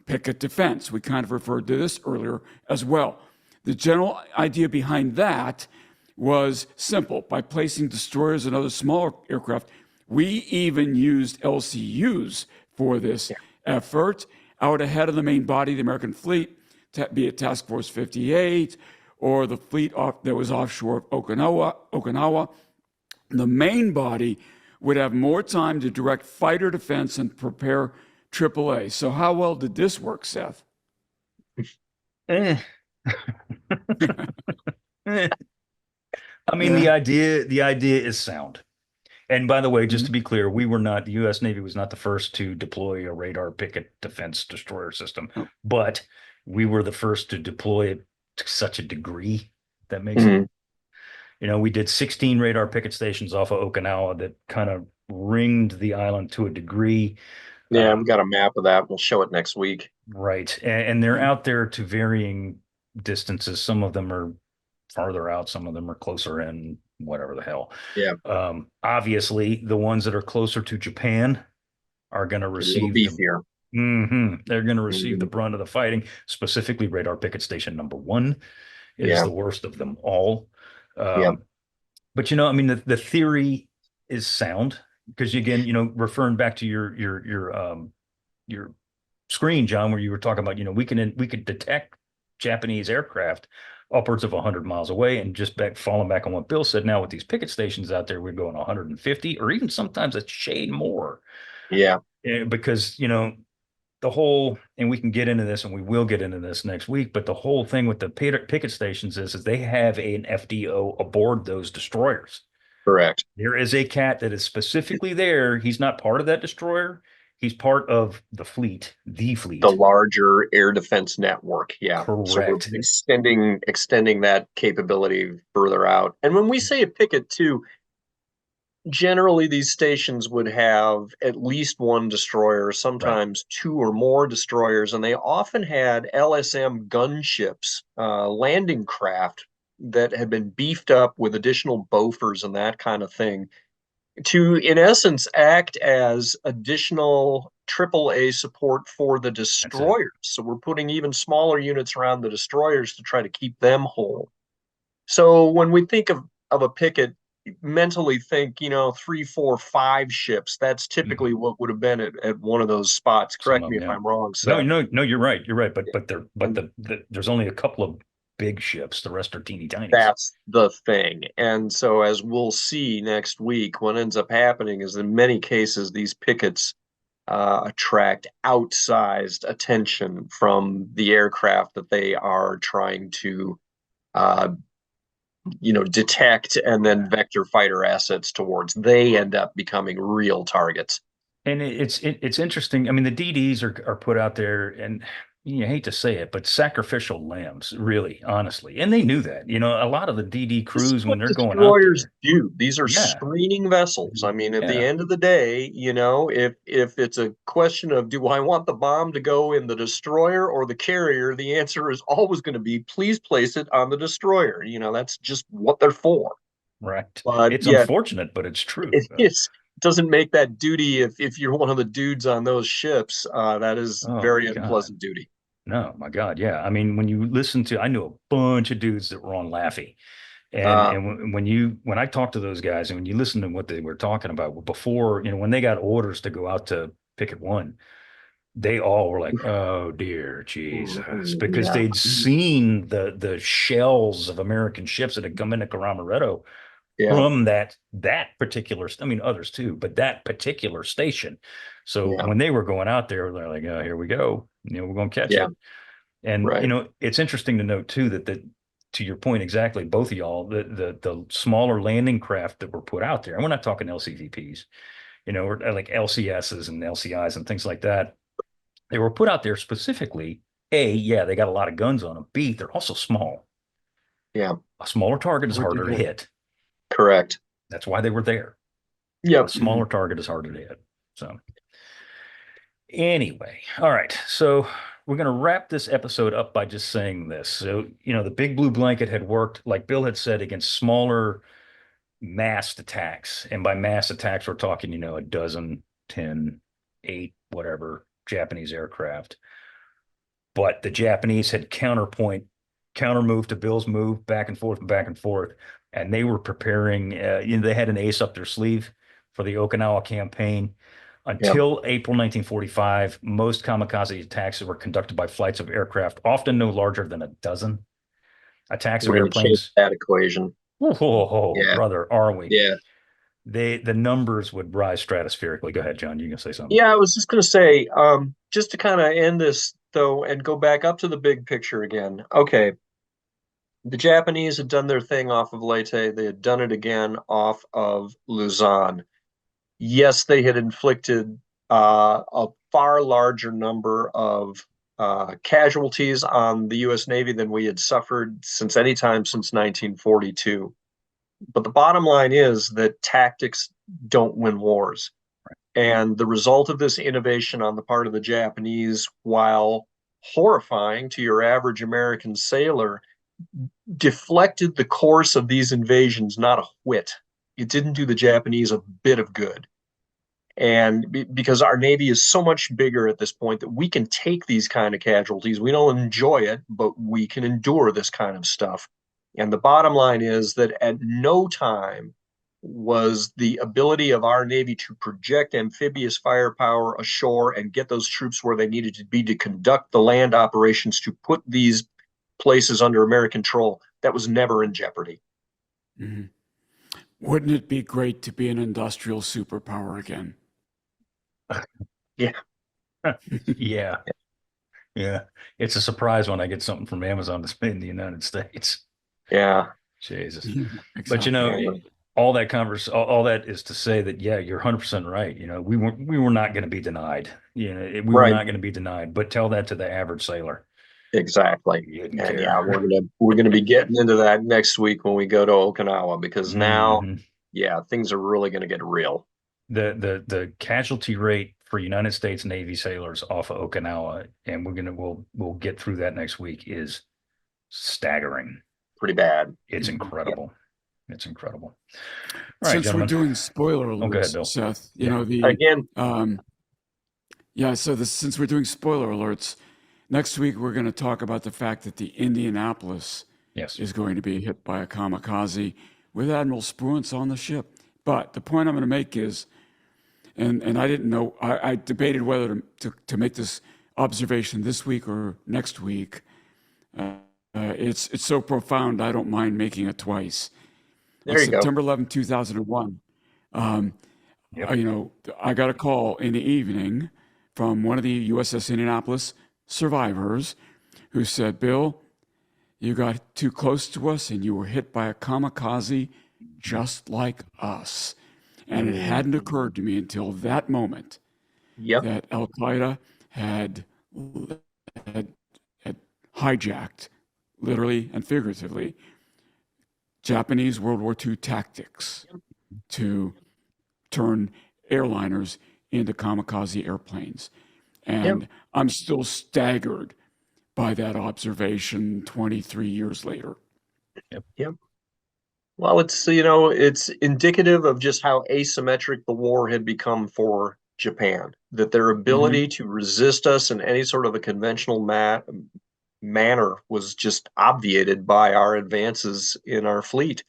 picket defense. We kind of referred to this earlier as well. The general idea behind that was simple. By placing destroyers and other smaller aircraft, we even used LCUs for this effort out ahead of the main body of the American fleet, be it Task Force 58 or the fleet that was offshore of Okinawa. The main body would have more time to direct fighter defense and prepare AAA. So how well did this work, Seth? I mean, the idea is sound. And by the way, just to be clear, the U.S. Navy was not the first to deploy a radar picket defense destroyer system, but we were the first to deploy it to such a degree that makes it. We did 16 radar picket stations off of Okinawa that kind of ringed the island to a degree. Yeah, we've got a map of that. We'll show it next week. Right. And they're out there to varying distances. Some of them are farther out, some of them are closer in, whatever the hell. Yeah. Obviously, the ones that are closer to Japan are going to receive beefier. They're going to receive the brunt of the fighting. Specifically, radar picket station number 1 is the worst of them all. But I mean, the theory is sound, because again, referring back to your screen, John, where you were talking about, we could detect Japanese aircraft upwards of 100 miles away, and just falling back on what Bill said, now with these picket stations out there, we're going 150 or even sometimes a shade more. Yeah. Because, the whole, and we can get into this and we will get into this next week, but the whole thing with the picket stations is they have an FDO aboard those destroyers. Correct. There is a cat that is specifically there. He's not part of that destroyer. He's part of the fleet. The larger air defense network. Yeah. Correct. So we're extending that capability further out. And when we say a picket too, generally these stations would have at least one destroyer, sometimes two or more destroyers, and they often had LSM gunships, landing craft that had been beefed up with additional Bofors and that kind of thing, to, in essence, act as additional AAA support for the destroyers. So we're putting even smaller units around the destroyers to try to keep them whole. So when we think of a picket, mentally think, 3, 4, 5 ships. That's typically what would have been at one of those spots. Correct me if I'm wrong, Seth. No, you're right. You're right. But there's only a couple of big ships. The rest are teeny tiny. That's the thing. And so, as we'll see next week, what ends up happening is, in many cases, these pickets attract outsized attention from the aircraft that they are trying to detect and then vector fighter assets towards. They end up becoming real targets. And it's interesting. I mean, the DDs are put out there, and you hate to say it, but sacrificial lambs, really, honestly. And they knew that. A lot of the DD This is crews what when they're going out destroyers there, do. These are yeah, screening vessels. I mean, at the yeah, end of the day, if it's a question of do I want the bomb to go in the destroyer or the carrier, the answer is always going to be please place it on the destroyer. That's just what they're for. right. But It's yeah, unfortunate, but it's true. it doesn't make that duty if you're one of the dudes on those ships. That is Oh very my God. unpleasant duty. No, my God. Yeah. I mean, when you listen to, I knew a bunch of dudes that were on Laffy. And Uh, and when I talked to those guys and when you listen to what they were talking about before, when they got orders to go out to Picket One, they all were like, "Oh dear Jesus," because yeah, they'd seen the shells of American ships that had come into Caramaretto yeah, from that particular, I mean others too, but that particular station. So yeah, when they were going out there, they're like, "Oh, here we go. We're going to catch yeah, it." And right. it's interesting to note too that to your point exactly, both of y'all, the smaller landing craft that were put out there, and we're not talking LCVPs, or like LCSs and LCIs and things like that. They were put out there specifically. A, yeah, they got a lot of guns on them. B, they're also small. Yeah, A smaller target is Would be harder to good. hit. correct. That's why they were there. A Yep. smaller target is harder to hit. So anyway, all right. So we're going to wrap this episode up by just saying this. So, the big blue blanket had worked, like Bill had said, against smaller massed attacks. And by mass attacks, we're talking, a dozen, 10, 8, whatever, Japanese aircraft. But the Japanese had counter move to Bill's move, back and forth, back and forth. And they were preparing, they had an ace up their sleeve for the Okinawa campaign. Yep. Until April 1945, most kamikaze attacks were conducted by flights of aircraft, often no larger than a dozen. Attacks of We're going to change airplanes. that equation. Oh, Yeah. brother, are we? Yeah. The numbers would rise stratospherically. Go ahead, John. You can say something. Yeah. I was just going to say, just to kind of end this though, and go back up to the big picture again. Okay. The Japanese had done their thing off of Leyte. They had done it again off of Luzon. Yes, they had inflicted a far larger number of casualties on the U.S. Navy than we had suffered since any time since 1942. But the bottom line is that tactics don't win wars. And the result of this innovation on the part of the Japanese, while horrifying to your average American sailor, deflected the course of these invasions not a whit. It didn't do the Japanese a bit of good. And because our Navy is so much bigger at this point that we can take these kind of casualties. We don't enjoy it, but we can endure this kind of stuff. And the bottom line is that at no time was the ability of our Navy to project amphibious firepower ashore and get those troops where they needed to be to conduct the land operations to put these places under American control. That was never in jeopardy. Mm-hmm. Wouldn't it be great to be an industrial superpower again? Yeah. Yeah. Yeah. It's a surprise when I get something from Amazon that's made in the United States. Yeah. Jesus. Yeah, But exactly. all that is to say that, yeah, you're 100% right. We were not going to be denied. We were Right. not going to be denied. But tell that to the average sailor. Exactly. You didn't And care. yeah, we're gonna be getting into that next week when we go to Okinawa because now, hmm yeah, things are really gonna get real. The casualty rate for United States Navy sailors off of Okinawa, and we'll get through that next week, is staggering. Pretty bad. It's Mhm. Yeah. incredible. It's incredible. All right, Since we're gentlemen. doing spoiler Oh, go ahead, alerts, Bill. Seth, Yeah. Again, since we're doing spoiler alerts, next week we're going to talk about the fact that the Indianapolis Yes. is going to be hit by a kamikaze with Admiral Spruance on the ship. But the point I'm going to make is, and I didn't know, I debated whether to make this observation this week or next week. It's so profound, I don't mind making it twice. On there you go. September 11, 2001, Yep. I got a call in the evening from one of the USS Indianapolis survivors who said, Bill, you got too close to us and you were hit by a kamikaze just like us. And it hadn't occurred to me until that moment Yep. that Al Qaeda had, had hijacked, literally and figuratively, Japanese World War II tactics to turn airliners into kamikaze airplanes. And I'm still staggered by that observation 23 years later. Yep. Well, it's indicative of just how asymmetric the war had become for Japan, that their ability to resist us in any sort of a conventional manner was just obviated by our advances in our fleet.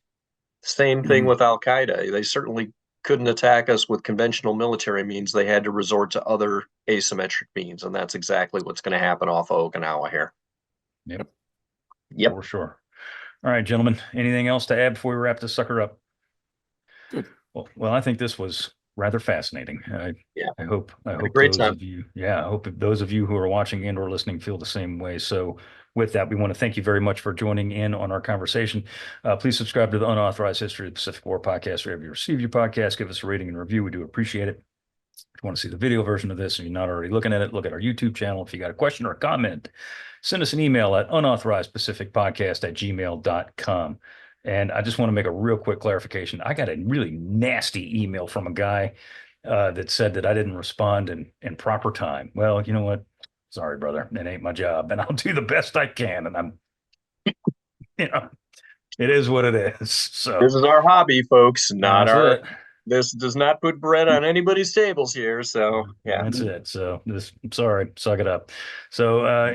Same thing with Al Qaeda. They certainly couldn't attack us with conventional military means. They had to resort to other asymmetric means, and that's exactly what's going to happen off of Okinawa here. Yep. For sure. All right, gentlemen, anything else to add before we wrap this sucker up? Good. Well, I think this was rather fascinating. I hope great those time. of you, I hope those of you who are watching and or listening feel the same way. So with that, we want to thank you very much for joining in on our conversation. Please subscribe to the Unauthorized History of the Pacific War podcast wherever you receive your podcast. Give us a rating and review. We do appreciate it. If you want to see the video version of this and you're not already looking at it, look at our YouTube channel. If you got a question or a comment, send us an email at unauthorizedpacificpodcast@gmail.com. And I just want to make a real quick clarification. I got a really nasty email from a guy that said that I didn't respond in proper time. Well, you know what? Sorry, brother. It ain't my job. And I'll do the best I can. And I'm, it is what it is. So this is our hobby, folks, not our. it. This does not put bread on anybody's tables here. So yeah, That's it. So I'm sorry, suck it up. So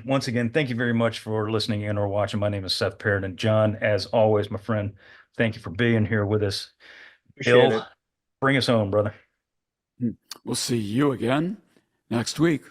once again, thank you very much for listening in or watching. My name is Seth Perrin. John, as always, my friend, thank you for being here with us. appreciate it. Bring us home, brother. We'll see you again next week.